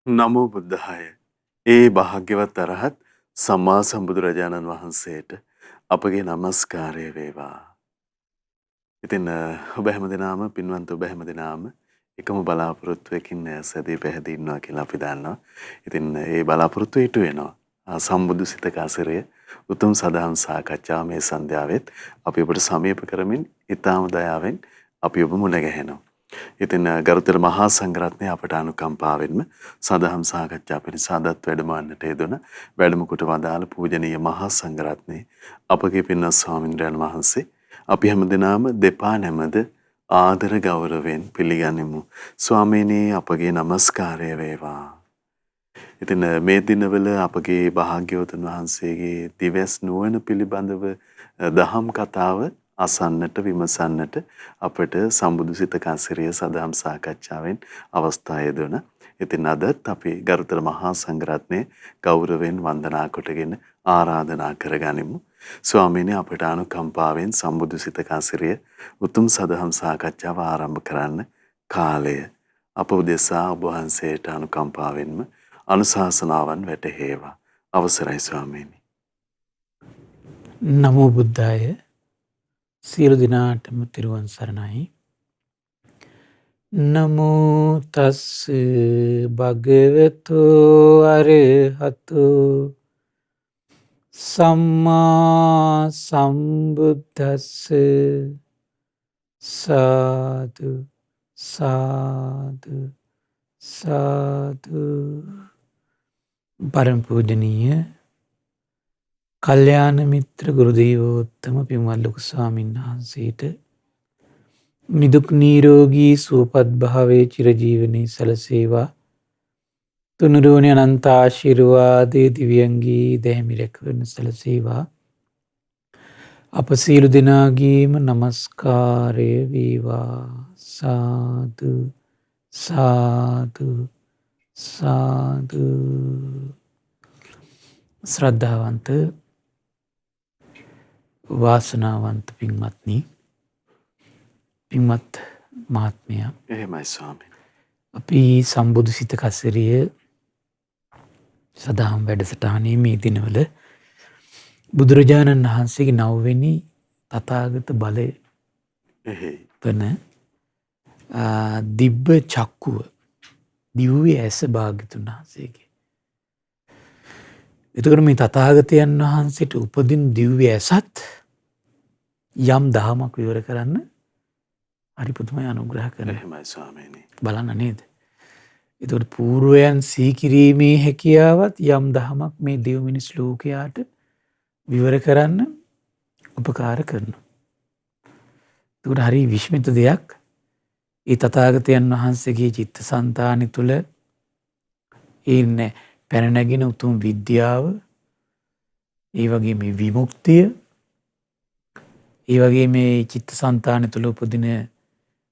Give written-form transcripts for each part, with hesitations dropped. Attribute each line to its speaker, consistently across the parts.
Speaker 1: නමෝ බුද්ධාය. ඒ භාග්‍යවත් අරහත් සම්මා සම්බුදුරජාණන් වහන්සේට අපගේ নমස්කාරය වේවා. ඉතින් ඔබ හැමදෙනාම පින්වන්ත ඔබ හැමදෙනාම එකම බලාපොරොත්තුවකින් සැදී පැහැදී ඉන්නවා කියලා අපි දන්නවා. ඉතින් ඒ බලාපොරොත්තුව ඉටු වෙනවා. සම්බුදු සිතක අසිරය උතුම් සදහම් සාකච්ඡා මේ සන්ධ්‍යාවෙත් අපි ඔබට සමීප කරමින් ඊටාම දයාවෙන් අපි ඔබ මුණ ගැහෙනවා. ඉතින් ගරුතර මහා සංඝරත්නය අපට අනුකම්පාවෙන්ම සදහම් සාකච්ඡා පිණිස අදත් වැඩමවන්නට යෙදුන වැඩම කොට වදාළ පූජනීය මහා සංඝරත්නයේ අපගේ පින්වත් ස්වාමින්ද්‍රයන් වහන්සේ අපි හැමදෙනාම දෙපා නැමද ආදර ගෞරවයෙන් පිළිගනිමු. ස්වාමීනි අපගේ নমස්කාරය වේවා. ඉතින් මේ දිනවල අපගේ භාග්‍යවතුන් වහන්සේගේ දිවස් නුවණ පිළිබඳව දහම් කතාව අසන්නට විමසන්නට අපට සම්බුදු සිත කසිරිය සදහම් සාකච්ඡාවෙන් අවස්ථාව යෙදුණා. ඉතින් අදත් අපි ගරුතර මහා සංඝරත්නයේ ගෞරවයෙන් වන්දනා කොටගෙන ආරාධනා කරගනිමු. ස්වාමීනි අපට අනුකම්පාවෙන් සම්බුදු සිත කසිරිය උතුම් සදහම් සාකච්ඡාව ආරම්භ කරන්න කාලය අප උදෙසා ඔබ වහන්සේට අනුකම්පාවෙන්ම අනුශාසනාවන් වැටහේවා. අවසරයි ස්වාමීනි.
Speaker 2: නමෝ බුද්ධාය. සියලු දෙනාටම තෙරුවන් සරණයි. නමෝ තස් භගවතු අරහතු සම්මා සම්බුද්දස්ස සාදු සාදු සාදු. පරම පූජනීය කල්යාණ මිත්‍ර ගුරු දේවෝත්තම පින්වත් ලොකු ස්වාමීන් වහන්සේට නිදුක් නිරෝගී සුවපත් භාවයේ චිරජීවනයේ සැලසේවා. තුනුරුවනේ අනන්ත ආශිර්වාදයේ දිව්‍යංගී දැහැමි රැකවරණ සැලසේවා. අප සියලු දෙනාගේම নমස්කාරය වේවා. සාදු සාදු සාදු. ශ්‍රද්ධාවන්ත වාසනාවන්ත පින්වත්නි, පින්වත් මහත්මයා,
Speaker 1: එහෙමයි ස්වාමීනි.
Speaker 2: අපි සම්බුදු සිත කසිරිය සදහම් වැඩසටහනේ මේ දිනවල බුදුරජාණන් වහන්සේගේ 9 වෙනි තථාගත බලය වන දිබ්බ චක්කුව, දිව්‍ය ඇස භාග්‍යතුන් වහන්සේගේ. එතකොට මේ තථාගතයන් වහන්සේට උපදින දිව්‍ය ඇසත් යම් දහමක් විවර කරන්න හරි පුදුමයි අනුග්‍රහ කරන.
Speaker 1: එහෙමයි ස්වාමීනි.
Speaker 2: බලන්න නේද? එතකොට పూర్වයන් සීකිරීමේ හැකියාවත් යම් දහමක් මේ දෙව් මිනිස් ලෝකයාට විවර කරන්න උපකාර කරනවා. එතකොට හරි විශ්මිත දෙයක්. ඒ තථාගතයන් වහන්සේගේ චිත්තසංතානි තුල ඉන්නේ පැන නැගින උතුම් විද්‍යාව, ඒ වගේ මේ විමුක්තිය, ඒ වගේ මේ චිත්තසංතාන තුළ උපදින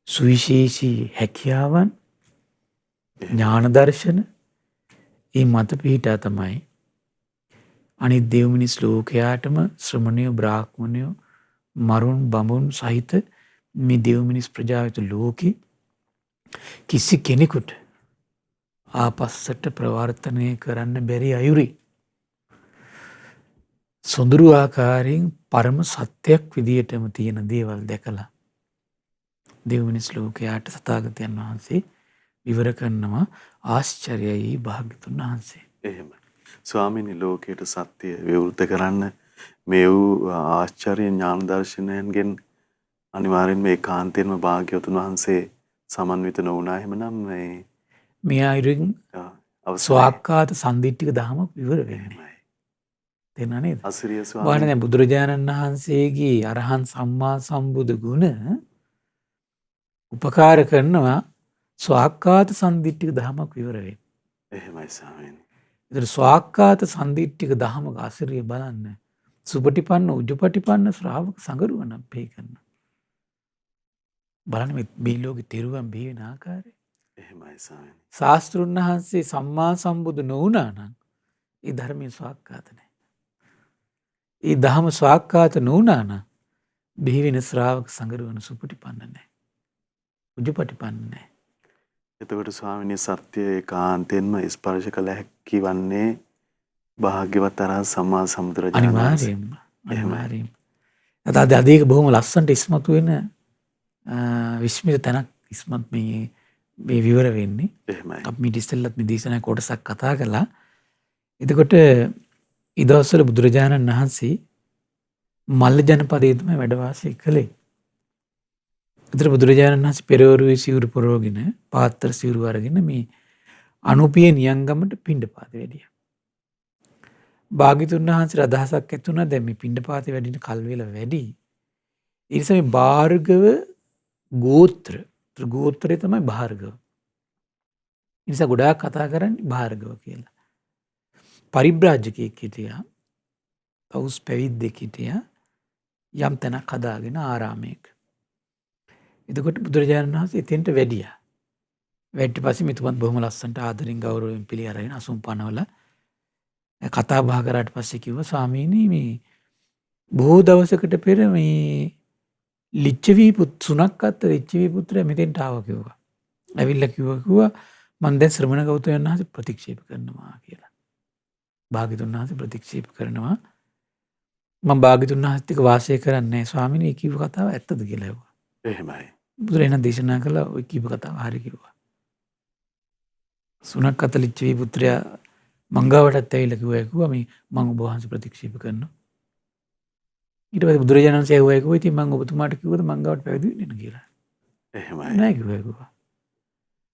Speaker 2: සුවිශේෂී හැකියාවන්, ඥාන දර්ශන, ඒ මත පිහිටා තමයි අනිත් දෙව් මිනිස් ලෝකයාටම ශ්‍රමණයෝ බ්‍රාහ්මණයෝ මරුන් බඹුන් සහිත මේ දෙව් මිනිස් ප්‍රජාවිත ලෝකෙ කිසි කෙනෙකුට ආපස්සට ප්‍රවර්තනය කරන්න බැරි අයුරි සොඳුරු ආකාරයෙන් පරම සත්‍යයක් විදියටම තියෙන දේවල් දැකලා දෙව් මිනිස් ලෝකයාට තථාගතයන් වහන්සේ විවර කරනවා. ආශ්චර්යයි භාග්‍යතුන් වහන්සේ.
Speaker 1: එහෙමයි. ස්වාමීනි ලෝකයට සත්‍ය විවෘත කරන්න මේ වූ ආශ්චර්ය ඥාන දර්ශනයන්ගෙන් අනිවාර්යෙන්ම ඒකාන්තයෙන්ම භාග්‍යවතුන් වහන්සේ සමන්විත නොවුණා. එහෙමනම්
Speaker 2: මේ අයුරින් ස්වාක්කාත සන්දිට්ඨික දහමක් විවර වෙන්නේ. තේරුණා නේද?
Speaker 1: අසිරිය ස්වාමීනි.
Speaker 2: දැන් බුදුරජාණන් වහන්සේගේ අරහන් සම්මා සම්බුදු ගුණ උපකාර කරනවා ස්වාක්කාත සන්දිට්ඨික දහමක් විවර වෙන්න.
Speaker 1: එහෙමයි ස්වාමීනි.
Speaker 2: ඒතර ස්වාක්කාත සන්දිට්ඨික දහමක අසිරිය බලන්න. සුපටිපන්න උජුපටිපන්න ශ්‍රාවක සංගරුවන අපේ කරනවා. බලන්න මේ ලෝකේ තෙරුවන් බිහි වෙන ආකාරය.
Speaker 1: එහෙමයි ස්වාමීනි.
Speaker 2: ශාස්ත්‍රුන් වහන්සේ සම්මා සම්බුදු නොවුණා නම් ඒ ධර්මයේ ස්වාක්කාත නැහැ. ඒ දහම ස්වාක්කාත නොවුණා නම් බිහි වෙන ශ්‍රාවක සංගරුවන සුපටිපන්න නැහැ. උජුපටිපන්න නැහැ.
Speaker 1: එතකොට ස්වාමිනී සත්‍ය ඒකාන්තයෙන්ම ස්පර්ශ කළ හැකි වන්නේ භාග්‍යවත් අරහත් සම්මා සම්බුදුරජාණන් වහන්සේ.
Speaker 2: අනිවාර්යයෙන්ම අනිවාර්යයෙන්ම. අද ඒක බොහොම ලස්සනට ඉස්මතු වෙන විස්මිත තැනක් ඉස්මත් මේ විවර වෙන්නේ.
Speaker 1: එහෙමයි.
Speaker 2: අපි මීට ඉස්සෙල්ලත් මේ දේශනා කොටසක් කතා කළා. එතකොට ඒ දවස්වල බුදුරජාණන් වහන්සේ මල්ල ජනපදයේ තමයි වැඩ වාසය කළේ. ඒතර බුදුරජාණන් වහන්සේ පෙරවරුවේ සිවුරු පොරවගෙන පාත්තර සිවුරු අරගෙන මේ අනුපිය නියංගමට පිණ්ඩපාතේ වැඩියා. භාග්‍යතුන් වහන්සේට අදහසක් ඇති වුණා දැන් මේ පිණ්ඩපාතේ වැඩින කල් වේලා වැඩි. ඒ නිසා මේ භාර්ගව ගෝත්‍රය තමයි භාර්ගව. ඒ නිසා ගොඩාක් කතා කරන්නේ භාර්ගව කියලා. පරිබ්‍රාජකයෙක් හිටියා. පෞස් පැවිද්දෙක් හිටියා. යම් තැනක් හදාගෙන ආරාමයක. එතකොට බුදුරජාණන් වහන්සේ එතෙන්ට වැඩියා. වැඩිට පස්සේ මෙතුමත් බොහොම ලස්සනට ආදරෙන් ගෞරවයෙන් පිළි අරගෙන අසුන් පනවල කතා බහ කරාට පස්සේ කිව්වා ස්වාමීනි මේ බොහෝ දවසකට පෙර මේ ලිච්ඡවි සුනක් අත්ත ලිච්ඡවි පුත්‍රයා මෙතෙන්ට ආවා කිව්වා. ඇවිල්ලා කිව්වා මම දැන් ශ්‍රමණ ගෞතමයන් වහන්සේ ප්‍රතික්ෂේප කරනවා කියලා. භාග්‍යතුන් වහන්සේ ප්‍රතික්ෂේප කරනවා. මම භාග්‍යතුන් වහන්සේත් එක්ක වාසය කරන්නේ නැහැ ස්වාමීනි. ඒ කිව්ව කතාව ඇත්තද කියලා ඇහුවා.
Speaker 1: එහෙමයි.
Speaker 2: බුදුරජාණන් දේශනා කළා ඔය කිව්ව කතාව හරි කිව්වා. සුනක් අත්ත ලිච්ඡවි පුත්‍රයා මංගාවටත් ඇවිල්ලා කිව්වා මේ මම ඔබ වහන්සේ ප්‍රතික්ෂේප කරනවා. ඊට පස්සේ බුදුරජාණන් වහන්සේ ඇහුවා ඉතින් මම ඔබතුමාට කිව්වද මංගාවට පැවිදි වෙන්න කියලා.
Speaker 1: එහෙමයි.
Speaker 2: නෑ කිව්වා.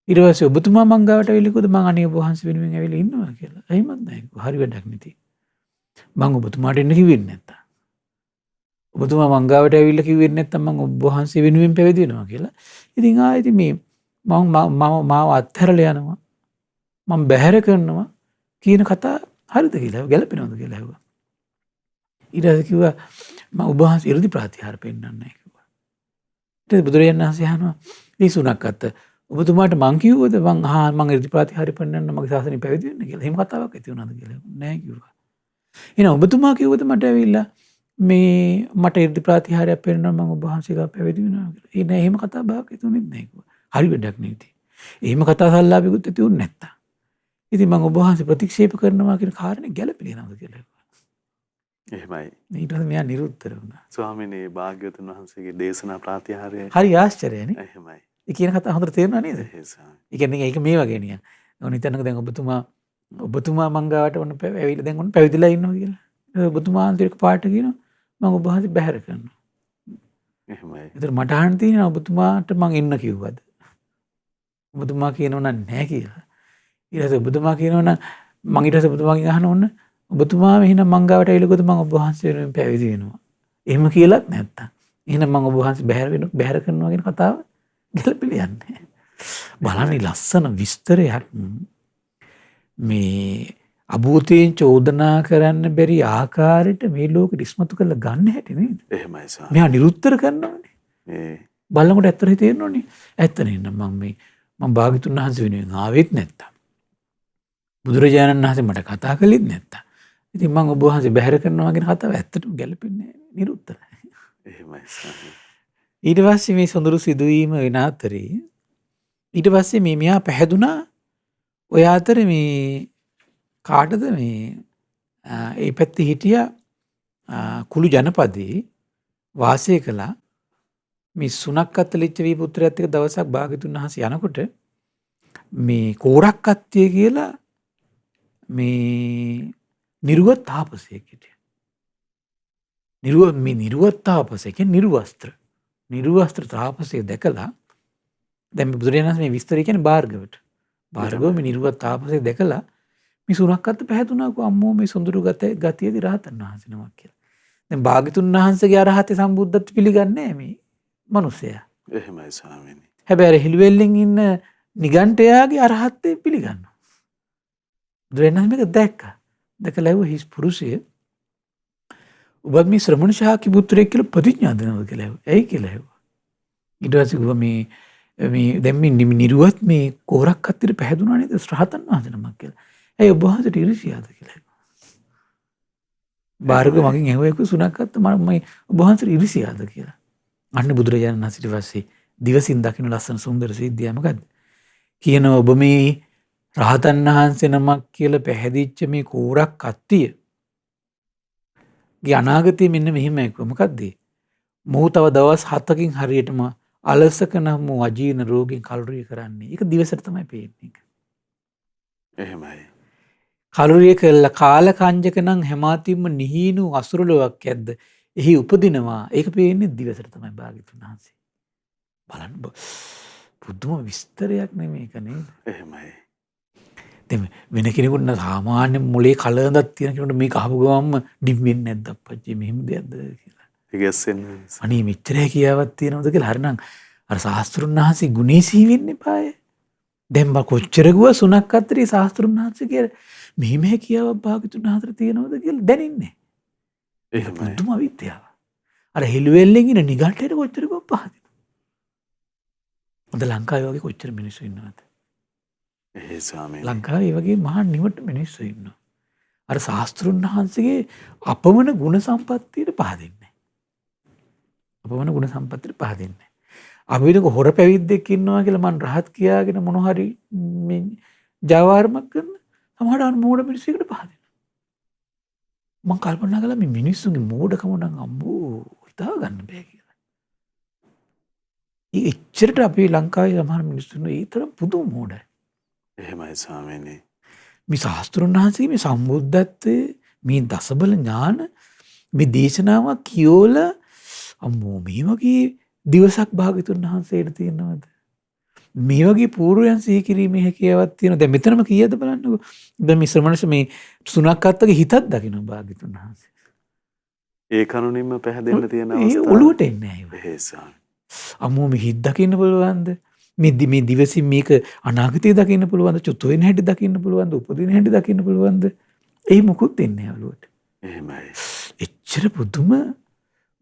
Speaker 2: ඊට පස්සේ ඔබතුමා මංගාවට ඇවිල්ලා කිව්වද මං අනේ ඔබ වහන්සේ වෙනුවෙන් ඇවිල්ලා ඉන්නවා කියලා. එහෙමත් නෑ කිව්වා. හරි වැඩක් නෙති. මං ඔබතුමාට එන්න කිව්වේ නැත්තම්. ඔබතුමා මංගාවට ඇවිල්ලා කිව්වේ නැත්තම් මං ඔබ වහන්සේ වෙනුවෙන් පැවිදි වෙනවා කියලා. ඉතින් ආයෙත් මේ මාව අත්හැරලා යනවා. මම බැහැර කරනවා කියන කතා හරිද කියලා ගැලපෙනවද කියලා ඇහුවා. ඊට පස්සේ කිව්වා මම ඔබ වහන්සේ 이르දි ප්‍රතිහාර පෙන්නන්නේ නැහැ කිව්වා. ඊට පස්සේ බුදුරජාණන් වහන්සේ අහනවා "ඊසුණක් අත්ත ඔබතුමාට මං කිව්වද මං 이르දි ප්‍රතිහාර පෙන්නන්න මගේ ශාසනය පැවිදි වෙන්න කියලා. එහෙම කතාවක් ඇති වුණාද කියලා. නැහැ කිව්වා. එහෙනම් ඔබතුමා කිව්වද මට ඇවිල්ලා මේ මට 이르දි ප්‍රතිහාරයක් පෙන්නන්න මං ඔබ වහන්සේ ගාව පැවිදි වෙනවා කියලා. ඒ නෑ එහෙම කතා බහක් ඇති වුණෙත් නැහැ කිව්වා. හරි වැඩක් නෙවෙයි. එහෙම කතා සල්ලාපෙකුත් ඇති වුණ නැත්තම්. ඉතින් මම ඔබ වහන්සේ ප්‍රතික්ෂේප කරනවා කියන කාරණේ ගැළපෙන්නේ නැවද කියලා ඇහුවා.
Speaker 1: එහෙමයි.
Speaker 2: ඊට පස්සේ මෙයා නිරුත්තර වුණා.
Speaker 1: ස්වාමිනේ භාග්‍යවතුන් වහන්සේගේ දේශනා ප්‍රාතිහාර්යය
Speaker 2: හරි ආශ්චර්යනේ.
Speaker 1: එහෙමයි.
Speaker 2: ඒ කියන කතාව හොඳට තේරුණා නේද?
Speaker 1: එහෙයි ස්වාමී.
Speaker 2: ඒ කියන්නේ ඒක මේ වගේ නිකන්. ඔන්න හිතන්නකෝ දැන් ඔබතුමා මංගාවට ඔන්න ඇවිල්ලා දැන් ඔන්න පැවිදිලා ඉන්නවා කියලා. ඔබතුමා අන්තිමට පාට කියනවා මම ඔබ වහන්සේ බැහැර කරනවා.
Speaker 1: එහෙමයි.
Speaker 2: ඒතර මට අහන්න තියෙනවා ඔබතුමාට මං එන්න කිව්වද? ඔබතුමා කියනවා නැහැ කියලා. ඊට පස්සේ ඔබතුමා කියනවනම් මං ඊට පස්සේ ඔබතුමාගෙන් අහන ඕන ඔබතුමා මෙහිනම් මංගාවට ඇවිල්ලාද මං ඔබ වහන්සේ වෙනුවෙන් පැවිදි වෙනවා. එහෙම කියලාත් නැත්තම්. එහෙනම් මං ඔබ වහන්සේ බැහැර කරනවා කියන කතාව ගැලපෙලා යන්නේ. බලන්න ලස්සන විස්තරයක් මේ අභූතයෙන් චෝදනා කරන්න බැරි ආකාරයට මේ ලෝකෙට ඉස්මතු කරලා ගන්න හැටි නේද?
Speaker 1: එහෙමයි ස්වාමී.
Speaker 2: මෙයා නිරුත්තර කරනවානේ.
Speaker 1: ඒ
Speaker 2: බලනකොට ඇත්තට තේරෙනවනේ. ඇත්ත නේනම් මම භාග්‍යතුන් වහන්සේ වෙනුවෙන් ආවෙත් නැත්තම්. බුදුරජාණන් වහන්සේ මට කතා කළෙත් නැත්තම්. ඉතින් මම ඔබ වහන්සේ බැහැර කරනවා කියන කතාව ඇත්තටම ගැලපෙන්නේ නැහැ. නිරුත්තරයි.
Speaker 1: එහෙමයි ස්වාමී.
Speaker 2: ඊට පස්සේ මේ සොඳුරු සිදුවීම වෙන අතරේ ඊට පස්සේ මෙයා පැහැදුනා ඔය අතරේ මේ කාටද මේ ඒ පැත්තේ හිටියා කුළු ජනපදයේ වාසය කළා මේ සුනක්කත් ලිච්ඡවි පුත්‍රයාත් එක්ක දවසක් භාග්‍යතුන් වහන්සේ යනකොට මේ කෝරක්කත්තිය කියලා මේ නිර්වත් තාපසයෙක් හිටියා. නිර්වත් තාපසයෙක් නිර්වස්ත්‍ර. නිර්වස්ත්‍ර තාපසයෙක් දැකලා දැන් බුදුරජාණන් වහන්සේ මේ විස්තරය කියන්නේ භාර්ගවට. භාර්ගව මේ නිර්වත් තාපසයෙක් දැකලා මේ සුනක්කත් පැහැදුනා කො අම්මෝ මේ සොඳුරු ගතියදී රහතන් වහන්සේ නමක් කියලා. දැන් භාග්‍යතුන් වහන්සේගේ අරහතේ සම්බුද්ධත්ව පිළිගන්නේ නැහැ මේ මිනිසයා.
Speaker 1: එහෙමයි ස්වාමීනි.
Speaker 2: හැබැයි හිල්වෙල්ලෙන් ඉන්න නිගණ්ඨයාගේ අරහත්ත්වය පිළිගන්නවා. බුදුරජාණන් මේක දැක්කා. දැකලා ඇහුවා හිස් පුරුෂය ඔබත් මේ ශ්‍රමණ ශාක්‍ය පුත්‍රයෙක් කියලා ප්‍රතිඥා දෙනවද කියලා ඇහුවා. ඇයි කියලා ඇහුවා. ඊට පස්සේ කිව්වා මේ දැන් මේ නිරුවත් මේ කෝරක් කත්තේ පැහැදුනා නේද රහතන් වහන්සේ නමක් කියලා. ඇයි ඔබ වහන්සේට ඉරිසියාද කියලා ඇහුවා. භාර්ගව මගෙන් ඇහුවා ඒක සුණක්කත් මම ඔබ වහන්සේට ඉරිසියාද කියලා. අන්න බුදුරජාණන් වහන්සේ ඊට පස්සේ දිවසින් දකින්න ලස්සන සුන්දර සිද්ධිය මොකද්ද? කියන ඔබ මේ රහතන් වහන්සේ නමක් කියලා පැහැදිච්ච මේ කෝරක් කට්ටිය ගේ අනාගතය මෙන්න මෙහෙමයි කිව්වා. මොකද්ද? මොහු තව දවස් 7කින් හරියටම අලසක නම් වූ අජීර්ණ රෝගීන් කලුරිය කරන්නේ. ඒක දිවසට තමයි පේන්නේ.
Speaker 1: එහෙමයි.
Speaker 2: කලුරිය කළා කාල කංජක නම් හැමාතිම්ම නිහීනු අසුරලොවක් ඇද්ද. එහි උපදිනවා. ඒක පේන්නේ දිවසට තමයි භාග්‍යතුන් වහන්සේ. බලන්න පුදුම විස්තරයක් නෙමේ ඒක නේද?
Speaker 1: එහෙමයි.
Speaker 2: දැන් වෙන කෙනෙකුට සාමාන්‍ය මොලේ කලඳක් තියෙන කෙනෙකුට මේක අහපු ගමන්ම නිම්මෙන්නේ නැද්ද අප්පච්චි මෙහෙම දෙයක්ද කියලා.
Speaker 1: ඉගැස්සෙන්නේ.
Speaker 2: අනේ මෙච්චර කියාවක් තියෙනවද කියලා හරිනම් අර ශාස්ත්‍රුන් වහන්සේ ගුණේ සිහි වෙන්න එපාය. දැන් බා කොච්චර ගුවා සුණක් අතරේ ශාස්ත්‍රුන් වහන්සේ කියලා මෙහෙම කියාවක් භාග්‍යතුන් වහන්සේ තියෙනවද කියලා දැනෙන්නේ. ඒක පුදුම අවිද්‍යාව. අර හෙළුවෙල්ලෙන් ඉන නිගණ්ඨයට කොච්චර ගුවා පහදින. අද ලංකාවේ වගේ කොච්චර මිනිස්සු ඉන්නවද? ලංකාවේ වගේ මහා නිවට මිනිස්සු ඉන්නවා. අර ශාස්ත්‍රුන් වහන්සේගේ අපමණ ගුණ සම්පත්තියට පහදින්නේ. අපමණ ගුණ සම්පත්තියට පහදින්නේ. අපිට හොර පැවිද්දෙක් ඉන්නවා කියලා මං රහත් කියාගෙන මොන හරි මේ ජාවාරමක් කරන සමහර මෝඩ මිනිස්සුන්ට පහදිනවා. මං කල්පනා කළා මේ මිනිස්සුන්ගේ මෝඩකම නම් අම්බෝ හිතා ගන්න බෑ කියලා. ඒ එච්චරට අපි ලංකාවේ සමහර මිනිස්සුන් ඒ තරම් පුදුම මෝඩයි.
Speaker 1: එහෙමයි ස්වාමීනි.
Speaker 2: මේ ශාස්ත්‍රුන් වහන්සේ මේ සම්බුද්ධත්වයේ මේ දසබල ඥාන මේ දේශනාවක් කියෝල අම්මෝ මේ වගේ දිවසක් භාග්‍යතුන් වහන්සේට තියෙනවද? මේ වගේ පූර්වයන් සිහි කිරීමේ හැකියාවක් තියෙනවා. දැන් මෙතනම කීයද බලන්නකෝ. දැන් මේ ශ්‍රමණස මේ සුණක් අත්තගේ හිතක් දකින්න භාග්‍යතුන් වහන්සේ.
Speaker 1: ඒ කනුනින්ම පැහැදෙන්න තියෙන අවස්ථාව.
Speaker 2: ඒ ඔළුවට එන්නේ නැහැ.
Speaker 1: එහෙසම්.
Speaker 2: අම්මෝ මේ හිත දකින්න පුළුවන්ද? මේ දිවසින් මේක අනාගතය දකින්න පුළුවන්ද? චුත වෙන හැටි දකින්න පුළුවන්ද? උපදින හැටි දකින්න පුළුවන්ද? ඒ මොකුත් එන්නේ නැහැ ඔළුවට.
Speaker 1: එහෙමයි.
Speaker 2: එච්චර පුදුම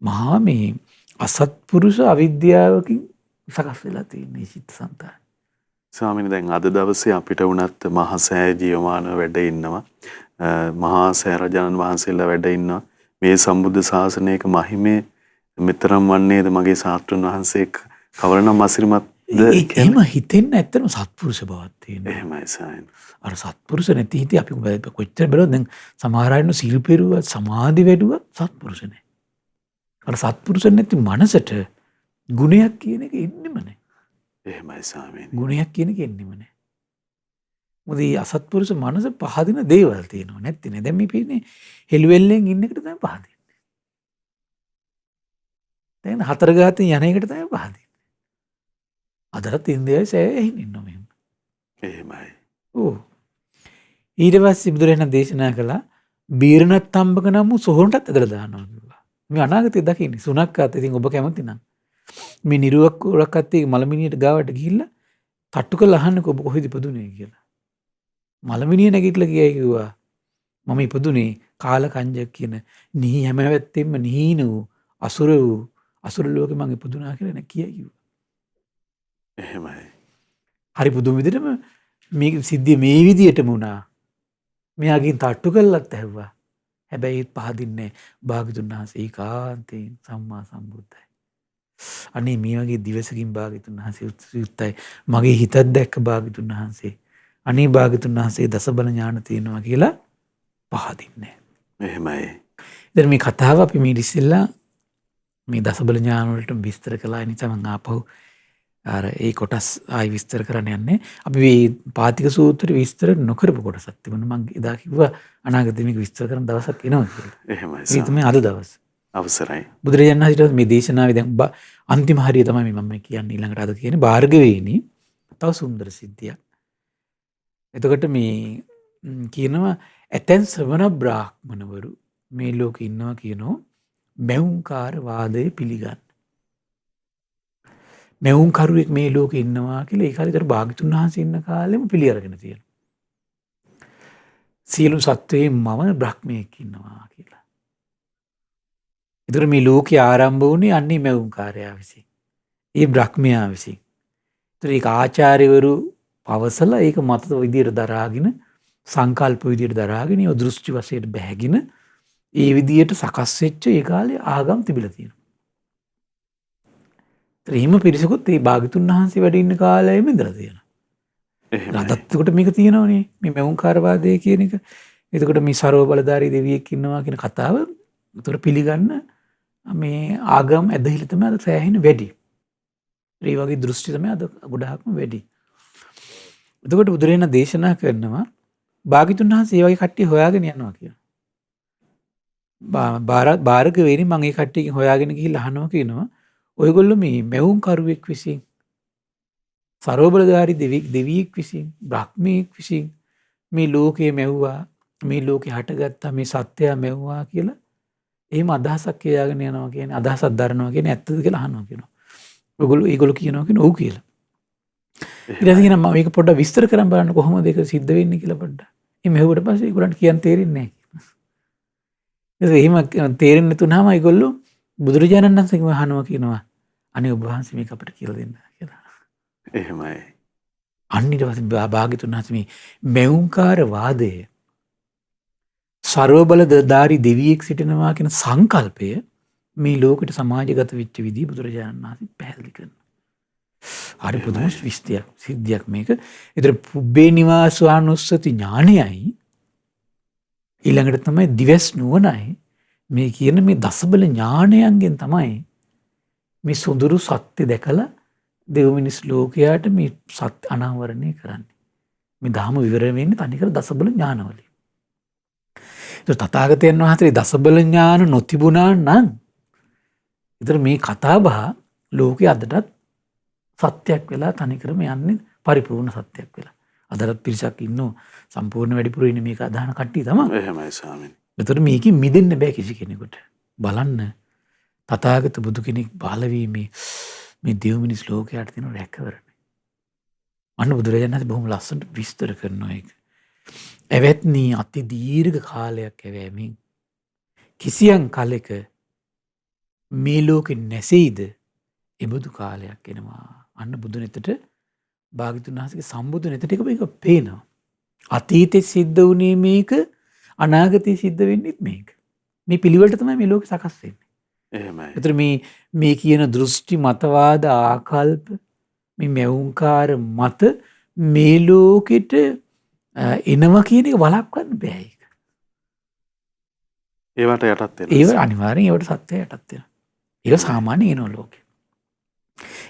Speaker 2: මහා මේ අසත්පුරුෂ අවිද්‍යාවකින් සකස් වෙලා තියෙන සිත් සංතාන.
Speaker 1: ස්වාමීනි දැන් අද දවසේ අපිට වුණත් මහා සෑ ජීවමානව වැඩ ඉන්නවා. මහා සෑ රජාණන් වහන්සේලා වැඩ ඉන්නවා. මේ සම්බුද්ධ ශාසනයක මහිමේ මෙතරම් වන්නේද මගේ ශාස්ත්‍රඥ වහන්සේ කවරනම් අසිරිමත්ද
Speaker 2: එහෙම හිතෙන්න ඇත්තටම සත්පුරුෂ බවක් තියෙනවා.
Speaker 1: එහෙමයි සායන.
Speaker 2: අර සත්පුරුෂ නැති හිතේ අපි කොච්චර බලවත් දැන් සමහර අය සිල් පෙරුවත් සමාධි වැඩුවත් සත්පුරුෂ නැහැ. අර සත්පුරුෂ නැති මනසට ගුණයක් කියන එක එන්නෙම නැහැ.
Speaker 1: එහෙමයි ස්වාමීනි.
Speaker 2: ගුණයක් කියන එක එන්නෙම නැහැ. මොකද මේ අසත්පුරුෂ මනස පහදින දේවල් තියෙනවා නැත්te නේ. දැන් මේ පින්නේ හෙළුවෙල්ලෙන් ඉන්න එකට තමයි පහදින්නේ. දැන් හතර ගාතෙන් යන එකට තමයි පහදින්නේ. අදට ඉන්දියාවේ සෑහෙන ඉන්නවා මෙහෙම.
Speaker 1: එහෙමයි.
Speaker 2: ඔව්. ඊට පස්සේ බුදුරජාණන් දේශනා කළා බීරණත් තම්බක නම් වූ සොහොනටත් ඇදලා දානවා කිව්වා. මේ අනාගතය දකින්නේ සුණක් අත. ඉතින් ඔබ කැමති නම් මේ නිරුවක් උරක් අත්තේ මලමිනියට ගාවට ගිහිල්ලා තට්ටු කරලා අහන්නකෝ ඔබ කොහෙද ඉපදුනේ කියලා. මලමිනිය නැගිටලා ගියයි කිව්වා මම ඉපදුනේ කාල කංජක් කියන නිහි හැම පැත්තෙම නිහීන වූ අසුර ලෝකෙ මං ඉපදුනා කියලා නේ කියයි කිව්වා.
Speaker 1: එහෙමයි.
Speaker 2: හරි පුදුම විදිහටම මේ සිද්ධිය මේ විදිහටම වුණා. මෙයාගෙන් තට්ටු කළත් ඇහුවා. හැබැයි ඒත් පහදින්නේ භාග්‍යතුන් වහන්සේ ඒකාන්තයෙන් සම්මා සම්බුද්ධයි. අනේ මේ වගේ දිවසකින් භාග්‍යතුන් වහන්සේ උත්සුත්තයි. මගේ හිතක් දැක්ක භාග්‍යතුන් වහන්සේ. අනේ භාග්‍යතුන් වහන්සේ දසබල ඥාන තියෙනවා කියලා පහදින්නේ.
Speaker 1: එහෙමයි.
Speaker 2: දැන් මේ කතාව අපි මේ ඉස්සෙල්ලා මේ දසබල ඥාන වලට විස්තර කළා නිසා මම ආපහු අර ඒ කොටස් ආයි විස්තර කරන්න යන්නේ. අපි මේ පාතික සූත්‍රය විස්තර නොකරපු කොටසක් තිබුණා. මම එදා කිව්වා අනාගතේ මේක විස්තර කරන දවසක් එනවා කියලා.
Speaker 1: එහෙමයි.
Speaker 2: ඒ තමයි අද දවස්.
Speaker 1: අවසරයි.
Speaker 2: බුදුරජාණන් වහන්සේ මේ දේශනාවේ දැන් අන්තිම හරිය තමයි මම කියන්නේ ඊළඟට අද කියන්නේ භාර්ගවේනි තව සුන්දර සිද්ධියක්. එතකොට මේ කියනවා ඇතැන් ශ්‍රවණ බ්‍රාහ්මණවරු මේ ලෝකේ ඉන්නවා කියනෝ මෞංකාර වාදය පිළිගන්න. මැවුම් කරුවෙක් මේ ලෝකේ ඉන්නවා කියලා ඒ කාලේ විතර භාග්‍යතුන් වහන්සේ ඉන්න කාලෙම පිළි අරගෙන තියෙනවා. සියලු සත්වයේ මම බ්‍රහ්මයෙක් ඉන්නවා කියලා. ඒතර මේ ලෝකේ ආරම්භ වුණේ අන්නේ මැවුම් කාර්යය විසින්. ඒ බ්‍රහ්මයා විසින්. ඒතර ඒක ආචාර්යවරු පවසලා ඒක මත විදියට දරාගෙන සංකල්ප විදියට දරාගෙන ඒ දෘෂ්ටි වශයෙන් බැහැගෙන ඒ විදියට සකස් වෙච්ච ඒ කාලේ ආගම් තිබිලා තියෙනවා. එහෙම පිරිසකුත් මේ භාග්‍යතුන් වහන්සේ වැඩ ඉන්න කාලෙම ඉඳලා තියෙනවා.
Speaker 1: එහෙමයි.
Speaker 2: අදත් එතකොට මේක තියෙනවනේ මේ මැවුම්කාරවාදය කියන එක. එතකොට මේ ਸਰව බලධාරී දෙවියෙක් ඉන්නවා කියන කතාව එතකොට පිළිගන්න මේ ආගම් ඇදහිලි තමයි අද සෑහෙන වැඩි. ඒ වගේ දෘෂ්ටි තමයි අද ගොඩාක්ම වැඩි. එතකොට බුදුරජාණන් දේශනා කරනවා භාග්‍යතුන් වහන්සේ ඒ වගේ කට්ටිය හොයාගෙන යනවා කියලා. භාරක වෙරි මම ඒ කට්ටියකින් හොයාගෙන ගිහිල්ලා අහනවා කියනවා ඔයගොල්ලෝ මේ මැවුම් කරුවෙක් විසින් ਸਰව බලධාරී දෙවියෙක් විසින් බ්‍රහ්මයෙක් විසින් මේ ලෝකේ මැව්වා මේ ලෝකේ හටගත්තා මේ සත්‍යය මැව්වා කියලා එහෙම අදහසක් කියාගෙන යනවා කියන්නේ අදහසක් දරනවා කියන්නේ ඇත්තද කියලා අහනවා කියනවා. ඒගොල්ලෝ කියනවා කියන ඔව් කියලා. ඊට පස්සේ කියනවා මම මේක පොඩ්ඩක් විස්තර කරන් බලන්න කොහොමද ඒක සිද්ධ වෙන්නේ කියලා පොඩ්ඩක්. මේ මෙහෙවට පස්සේ ඒගොල්ලන්ට කියන්න තේරෙන්නේ නැහැ. එහෙම තේරෙන්නේ නැතුනම ඒගොල්ලෝ බුදුරජාණන් වහන්සේගෙන් අහනවා කියනවා අනේ ඔබ වහන්සේ මේක අපිට කියලා දෙන්න කියලා.
Speaker 1: එහෙමයි.
Speaker 2: අන්න ඊට පස්සේ භාග්‍යතුන් වහන්සේ මේ මැවුම්කාර වාදය ਸਰව බලධාරී දෙවියෙක් සිටිනවා කියන සංකල්පය මේ ලෝකෙට සමාජගත වෙච්ච විදිහ බුදුරජාණන් වහන්සේ පැහැදිලි කරනවා. හරි පුදුම විස්තයක් සිද්ධියක් මේක. ඒතර පුබ්බේ නිවාසානුස්සති ඥානයයි ඊළඟට තමයි දිවස් නුවණයි මේ කියන මේ දසබල ඥානයන්ගෙන් තමයි මේ සුදුරු සත්‍ය දැකලා දෙව් මිනිස් ලෝකයාට මේ සත්‍ය අනාවරණය කරන්නේ. මේ ධර්ම විවර වෙන්නේ තනිකර දසබල ඥානවලින්. ඒක තථාගතයන් වහන්සේ දසබල ඥාන නොතිබුණා නම් ඊතර මේ කතා බහ ලෝකයේ අදටත් සත්‍යයක් වෙලා තනිකරම යන්නේ පරිපූර්ණ සත්‍යයක් වෙලා. අදටත් පිරිසක් ඉන්නෝ සම්පූර්ණ වැඩිපුර ඉන්නේ මේක අදහන කට්ටිය තමයි.
Speaker 1: එහෙමයි ස්වාමීනි.
Speaker 2: ඒතර මේකෙන් මිදෙන්න බෑ කිසි කෙනෙකුට. බලන්න තථාගත බුදු කෙනෙක් පහළ වීමේ මේ දෙව් මිනිස් ලෝකයට තියෙන රැකවරණය. අන්න බුදුරජාණන් වහන්සේ බොහොම ලස්සනට විස්තර කරනවා ඒක. එවත්නි අති දීර්ඝ කාලයක් ඇවෑමින් කිසියම් කලෙක මේ ලෝකෙ නැසෙයිද එබඳු කාලයක් එනවා. අන්න බුදු නෙතට භාග්‍යතුන් වහන්සේගේ සම්බුදු නෙතට ඒක පේනවා. අතීතේ සිද්ධ වුණේ මේක අනාගතේ සිද්ධ වෙන්නේත් මේක. මේ පිළිවෙලට තමයි මේ ලෝකෙ සකස් වෙන්නේ.
Speaker 1: එහෙමයි.
Speaker 2: ඒතර මේ කියන දෘෂ්ටි මතවාද ආකල්ප මේ මැවුම්කාර මත මේ ලෝකෙට එනවා කියන එක වළක්වන්න බෑ ඒක.
Speaker 1: ඒවට යටත් වෙනවා.
Speaker 2: ඒව අනිවාර්යෙන් ඒවට සත්‍යය යටත් වෙනවා. ඒක සාමාන්‍ය එනවා ලෝකෙ.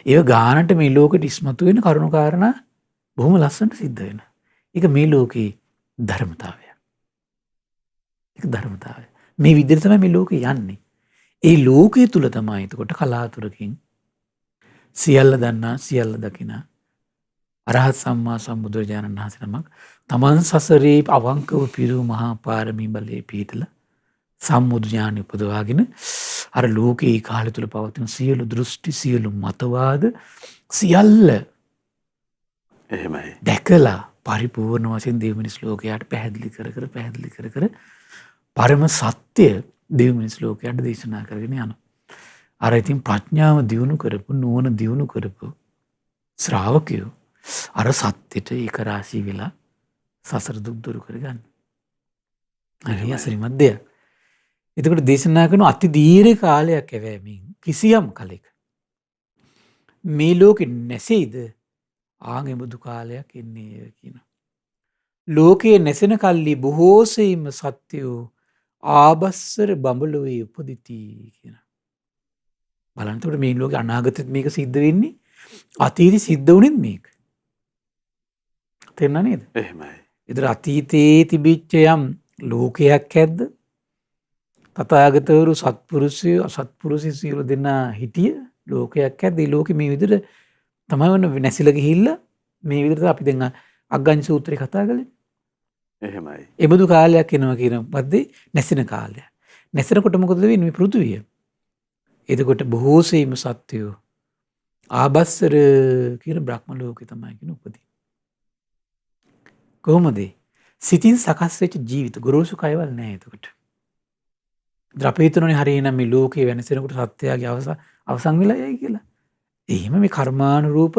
Speaker 2: ඒව ගානට මේ ලෝකෙට ඉස්මතු වෙන කරුණු කාරණා බොහොම ලස්සනට සිද්ධ වෙනවා. ඒක මේ ලෝකේ ධර්මතාවය. ඒක ධර්මතාවය. මේ විදිහට තමයි මේ ලෝකේ යන්නේ. ඒ ලෝකයේ තුල තමයි එතකොට කලාතුරකින් සියල්ල දන්නා සියල්ල දකිනා අරහත් සම්මා සම්බුදුරජාණන් වහන්සේ නමක් තමන් සසරේ අවංකව පිරු මහා පාරමී බලයේ පිහිටලා සම්මුදු ඥාන උපදවාගෙන අර ලෝකේ ඒ කාලය තුල පවතින සියලු දෘෂ්ටි සියලු මතවාද සියල්ල
Speaker 1: එහෙමයි.
Speaker 2: දැකලා පරිපූර්ණ වශයෙන් දෙව් මිනිස් ලෝකයට පැහැදිලි කර කර පරම සත්‍ය දෙව් මිනිස් ලෝකයට දේශනා කරගෙන යනවා. අර ඉතින් ප්‍රඥාව දියුණු කරපු නුවණ දියුණු කරපු ශ්‍රාවකයෝ අර සත්‍යෙට ඒක රාශී වෙලා සසර දුක් දුරු කරගන්න. හරි අසරිමත් දෙයක්. එතකොට දේශනා කරන අති දීර්ඝ කාලයක් ඇවෑමින් කිසියම් කලෙක මේ ලෝකෙ නැසෙයිද ආගෙබඳු කාලයක් එන්නේ කියනවා. ලෝකයේ නැසෙන කල්ලි බොහෝ සෙයින්ම සත්‍යෝ ආබස්සර බඹලොවේ උපදිති කියනවා. බලන්න එතකොට මේ ලෝකේ අනාගතෙත් මේක සිද්ධ වෙන්නේ අතීතෙ සිද්ධ වුණෙත් මේක. තේරුණා නේද?
Speaker 1: එහෙමයි.
Speaker 2: ඒතර අතීතයේ තිබිච්ච යම් ලෝකයක් ඇද්ද? තථාගතවරු සත්පුරුෂයෝ අසත්පුරුෂයෝ සියලු දෙනා හිටිය ලෝකයක් ඇද්ද? ඒ ලෝකෙ මේ විදිහට තමයි වන්න නැසිලා ගිහිල්ලා මේ විදිහට අපි දැන් අග්ගඤ්ඤ සූත්‍රේ කතා කළේ.
Speaker 1: එහෙමයි.
Speaker 2: එබඳු කාලයක් එනවා කියන පද්දේ නැසෙන කාලයක්. නැසෙනකොට මොකද වෙන්නේ මේ පෘථුවිය? එතකොට බොහෝ සෙයින්ම සත්‍යෝ ආබස්සර කියන බ්‍රහ්ම ලෝකේ තමයි කියන උපදී. කොහොමද? සිතින් සකස් වෙච්ච ජීවිත ගොරෝසු කයවල් නැහැ එතකොට. ද්‍රපේතනෝනේ හරියනම් මේ ලෝකේ වෙනසෙනකොට සත්‍යයගේ අවසන් වෙලා යයි කියලා. එහෙම මේ කර්මානුරූප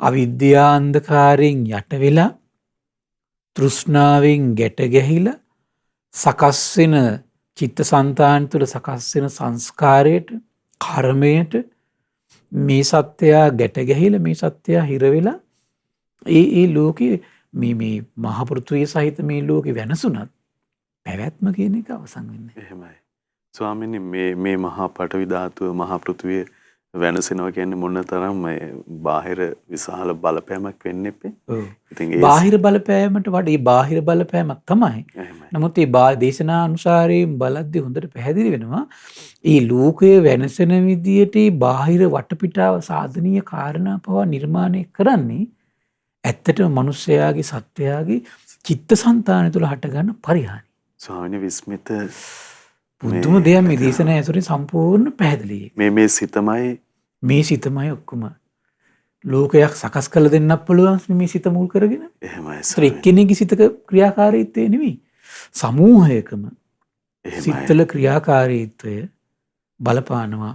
Speaker 2: අවිද්‍යා අන්ධකාරයෙන් යට වෙලා තෘෂ්ණාවෙන් ගැට ගැහිලා සකස් වෙන චිත්තසංතාන තුළ සකස් වෙන සංස්කාරයට කර්මයට මේ සත්‍යය ගැට ගැහිලා මේ සත්‍යය හිර වෙලා ඒ ලෝකේ මේ මහ පෘථුවිය සහිත මේ ලෝකේ වෙනසුණත් පැවැත්ම කියන එක අවසන් වෙන්නේ නැහැ.
Speaker 1: එහෙමයි. ස්වාමීනි මේ මහා පඨවි ධාතුව මහා පෘථුවිය වෙනසෙනවා කියන්නේ මොනතරම් බාහිර විශාල බලපෑමක් වෙන්න එපේ.
Speaker 2: ඔව්.
Speaker 1: ඉතින්
Speaker 2: බාහිර බලපෑමට වඩා ඒ බාහිර බලපෑමක් තමයි.
Speaker 1: එහෙමයි.
Speaker 2: නමුත් ඒ දේශනා අනුසාරයෙන් බලද්දී හොඳට පැහැදිලි වෙනවා. ඒ ලෝකයේ වෙනසෙන විදියට බාහිර වටපිටාව සාධනීය කාරණා පවා නිර්මාණය කරන්නේ ඇත්තටම මිනිස්යාගේ සත්වයාගේ චිත්තසංතානය තුළ හටගන්න පරිහානි.
Speaker 1: ස්වාමීනි විස්මිත
Speaker 2: පුදුම දෙයක් මේ දේශනා ඇතුලේ සම්පූර්ණ පැහැදිලි.
Speaker 1: මේ සිතමයි
Speaker 2: මේ සිතමයි ඔක්කොම ලෝකයක් සකස් කළ දෙන්නත් පුළුවන් මේ සිත මුල් කරගෙන.
Speaker 1: එහෙමයි.
Speaker 2: ඒතර එක්කෙනෙකුගේ සිතක ක්‍රියාකාරීත්වය නෙමෙයි. සමූහයකම සිත්තල ක්‍රියාකාරීත්වය බලපානවා.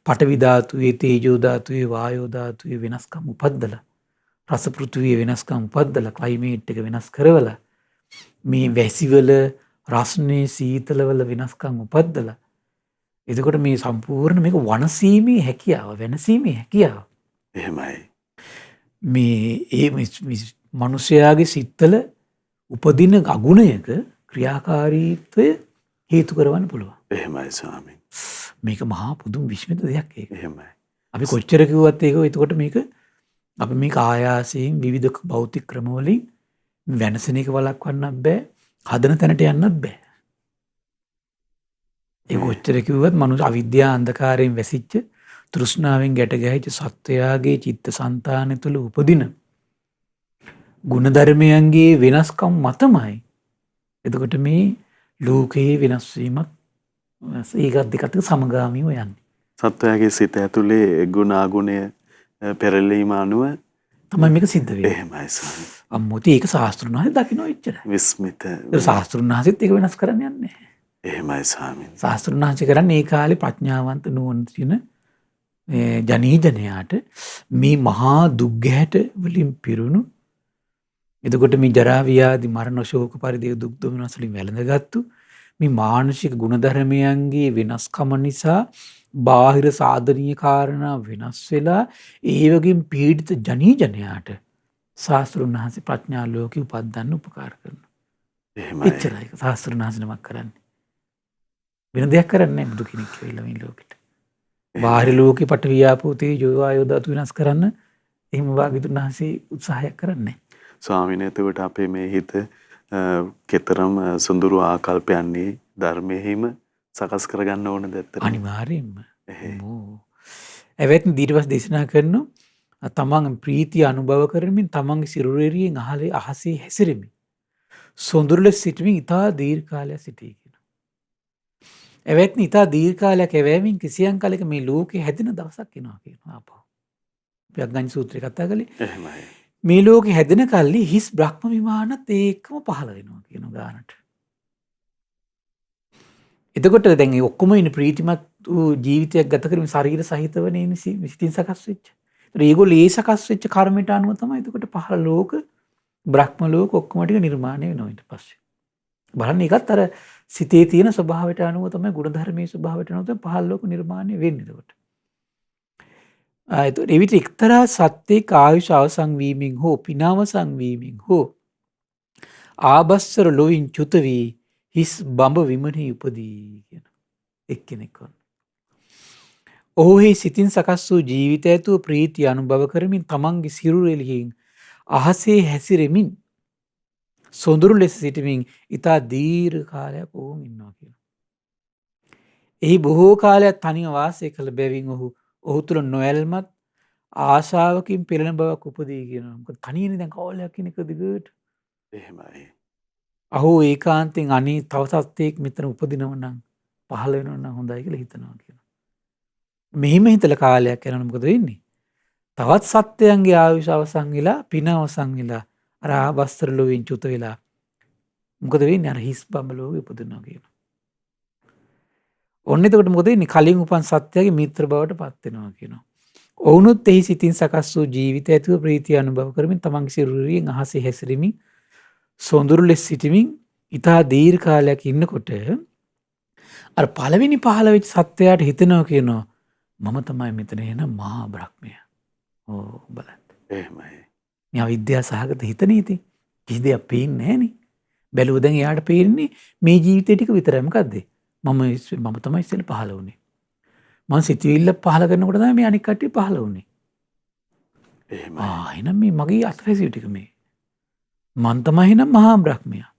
Speaker 2: පඨවි ධාතුවේ, තේජෝ ධාතුවේ, වායෝ ධාතුවේ වෙනස්කම් උපද්දලා, රස පෘථුවිය වෙනස්කම් උපද්දලා, ක්ලයිමේට් එක වෙනස් කරවලා, මේ වැසිවල රස්නේ සීතලවල වෙනස්කම් උපද්දලා, එතකොට මේ සම්පූර්ණ මේක වනසීමේ හැකියාව, වෙනසීමේ හැකියාව.
Speaker 1: එහෙමයි.
Speaker 2: මේ මිනිස්යාගේ සිත්තල උපදින අගුණයක ක්‍රියාකාරීත්වය හේතු කරවන්න පුළුවන්.
Speaker 1: එහෙමයි ස්වාමීන්.
Speaker 2: මේක මහා පුදුම විශ්මිත දෙයක් ඒක.
Speaker 1: එහෙමයි.
Speaker 2: අපි කොච්චර කිව්වත් ඒක එතකොට මේක අපි මේක ආයාසයෙන් විවිධ භෞතික ක්‍රමවලින් වෙනසන එක වළක්වන්නත් බෑ. හදන තැනට යන්නත් බෑ. ඒ කොච්චර කිව්වත් මනුස්ස අවිද්‍යා අන්ධකාරයෙන් වැසිච්ච තෘෂ්ණාවෙන් ගැට ගැහිච්ච සත්වයාගේ චිත්තසංතානය තුළ උපදින ගුණධර්මයන්ගේ වෙනස්කම් මතමයි. එතකොට මේ ලෝකයේ වෙනස් වීමක් ඒකත් දෙකට සමගාමීව යන්නේ.
Speaker 1: සත්වයාගේ සිත ඇතුලේ ගුණ අගුණය පෙරලීම අනුව
Speaker 2: තමයි මේක සිද්ධ වෙන්නේ.
Speaker 1: එහෙමයි ස්වාමීන්.
Speaker 2: අම්මෝති ඒක ශාස්ත්‍රුන් වහන්සේ දකින්න එච්චරයි.
Speaker 1: විස්මිත.
Speaker 2: ශාස්ත්‍රුන් වහන්සේත් ඒක වෙනස් කරන්න යන්නේ නැහැ.
Speaker 1: එහෙමයි ස්වාමීන්.
Speaker 2: ශාස්ත්‍රුන් වහන්සේ කරන්නේ ඒ කාලේ ප්‍රඥාවන්ත නුවණ තියෙන ජනීජනයාට මේ මහා දුක් ගැහැට වලින් පිරුණු, එතකොට මේ ජරා ව්‍යාධි මරණ ශෝක පරිදේව දුක් දුමනස් වලින් වැළඳගත්තු මේ මානසික ගුණධර්මයන්ගේ වෙනස්කම නිසා බාහිර සාධනීය කාරණා වෙනස් වෙලා ඒ වගේම පීඩිත ජනීජනයාට ශාස්ත්‍රුන් වහන්සේ ප්‍රඥා ලෝකෙ උපදින්න උපකාර කරනවා.
Speaker 1: එහෙමයි.
Speaker 2: එච්චරයි ශාස්ත්‍රුන් වහන්සේ නමක් කරන්නේ. වෙන දෙයක් කරන්නේ නැහැ බුදු කෙනෙක් කියලා මේ ලෝකෙට. බාහිර ලෝකෙ පඨවි ආපෝ තේජෝ වායෝ ධාතු වෙනස් කරන්න එහෙම වාග්යතුන් වහන්සේ උත්සාහයක් කරන්නේ.
Speaker 1: ස්වාමීන් එතකොට අපේ මේ හිත කෙතරම් සුඳුරු ආකල්පයන්නේ ධර්මයෙහිම සකස් කරගන්න ඕනද ඇත්තට?
Speaker 2: අනිවාර්යෙන්ම. එවෙත් දීර්ඝ දේශනා කරනවා තමන් ප්‍රීතිය අනුභව කරමින් තමන්ගේ සිරුරේරියෙන් අහසේ හැසිරෙමින් සොඳුරු ලෙස සිටමින් ඉතා දීර්ඝ කාලයක් සිටී කියනවා. එවෙත් ඉතා දීර්ඝ කාලයක් එවෑමින් කිසියම් කාලයක මේ ලෝකේ හැදෙන දවසක් එනවා කියනවා ආපහු. අපි අග්ගඤ්ඤ සූත්‍රය කතා කළේ.
Speaker 1: එහෙමයි.
Speaker 2: මේ ලෝකේ හැදෙන කල්ලි හිස් බ්‍රහ්ම විමානත් ඒකම පහළ වෙනවා කියන ගානට. එතකොට දැන් ඒ ඔක්කොම ඉන්නේ ප්‍රීතිමත් වූ ජීවිතයක් ගත කරමින් ශරීර සහිතව නේ සිතින් සකස් වෙච්ච. ඒතර ඒගොල්ලෝ ඒ සකස් වෙච්ච කර්මයට අනුව තමයි එතකොට පහළ ලෝක බ්‍රහ්ම ලෝක ඔක්කොම ටික නිර්මාණය වෙනවා ඊට පස්සේ. බලන්න ඒකත් අර සිතේ තියෙන ස්වභාවයට අනුව තමයි ගුණධර්මයේ ස්වභාවයට අනුව තමයි පහළ ලෝක නිර්මාණය වෙන්නේ එතකොට. එතකොට එවිට එක්තරා සත්‍යයක ආයුෂ අවසන් වීමෙන් හෝ පිනවසන් වීමෙන් හෝ ආබස්සර ලොවින් චුත වී හිස් බඹ විමනි උපදී කියන එක්කෙනෙක් වුණා. ඔහුෙහි සිතින් සකස් වූ ජීවිතය ඇතුව ප්‍රීතිය අනුභව කරමින් තමන්ගේ සිරුරෙලියෙන් අහසේ හැසිරෙමින් සොඳුරු ලෙස සිටමින් ඉතා දීර්ඝ කාලයක් ඔවුන් ඉන්නවා කියනවා. එහි බොහෝ කාලයක් තනිව වාසය කළ බැවින් ඔහු තුළ නොඇල්මත් ආශාවකින් පෙළෙන බවක් උපදී කියනවා. මොකද තනියනේ දැන් කවලයක් කෙනෙක් දිගට.
Speaker 1: එහෙමයි.
Speaker 2: අහෝ ඒකාන්තයෙන් අනේ තව සත්‍යයක් මෙතන උපදිනව නම් පහළ වෙනව නම් හොඳයි කියලා හිතනවා කියනවා. මෙහිම හිතලා කාලයක් යනකොට මොකද වෙන්නේ? තවත් සත්‍යයන්ගේ ආයුෂ අවසන් වෙලා පින අවසන් වෙලා අර ආවස්ත්‍ර ලෝකෙන් චුත වෙලා මොකද වෙන්නේ? අර හිස් බඹලෝක උපදිනවා කියනවා. ඔන්න එතකොට මොකද වෙන්නේ? කලින් උපන් සත්‍යයේ මිත්‍ර බවට පත් වෙනවා කියනවා. ඔවුනුත් එහි සිතින් සකස් වූ ජීවිතය ඇතුව ප්‍රීතිය අනුභව කරමින් තමන්ගේ සිරුරියෙන් අහසේ හැසිරෙමින් සොඳුරු ලෙස සිටමින් ඉතා දීර්ඝ කාලයක් ඉන්නකොට අර පළවෙනි පහළ වෙච්ච සත්‍යයට හිතනවා කියනවා මම තමයි මෙතන එන මහා බ්‍රහ්මයා. ඕ බලන්න.
Speaker 1: එහෙමයි.
Speaker 2: මේ අවිද්‍යාව සහගත හිතනේ ඉතින්. කිසි දෙයක් පේන්නේ නැහනේ. බැලුව දැන් එයාට පේන්නේ මේ ජීවිතේ ටික විතරයි. මොකද්ද? මම තමයි ඉස්සෙල්ලා පහළ වුණේ. මම සිතුවිල්ල පහළ කරනකොට තමයි මේ අනික් කට්ටිය පහළ වුණේ.
Speaker 1: එහෙමයි.
Speaker 2: එහෙනම් මේ මගේ අත්හැසියු ටික මේ. මං තමයි එහෙනම් මහා බ්‍රහ්මයා.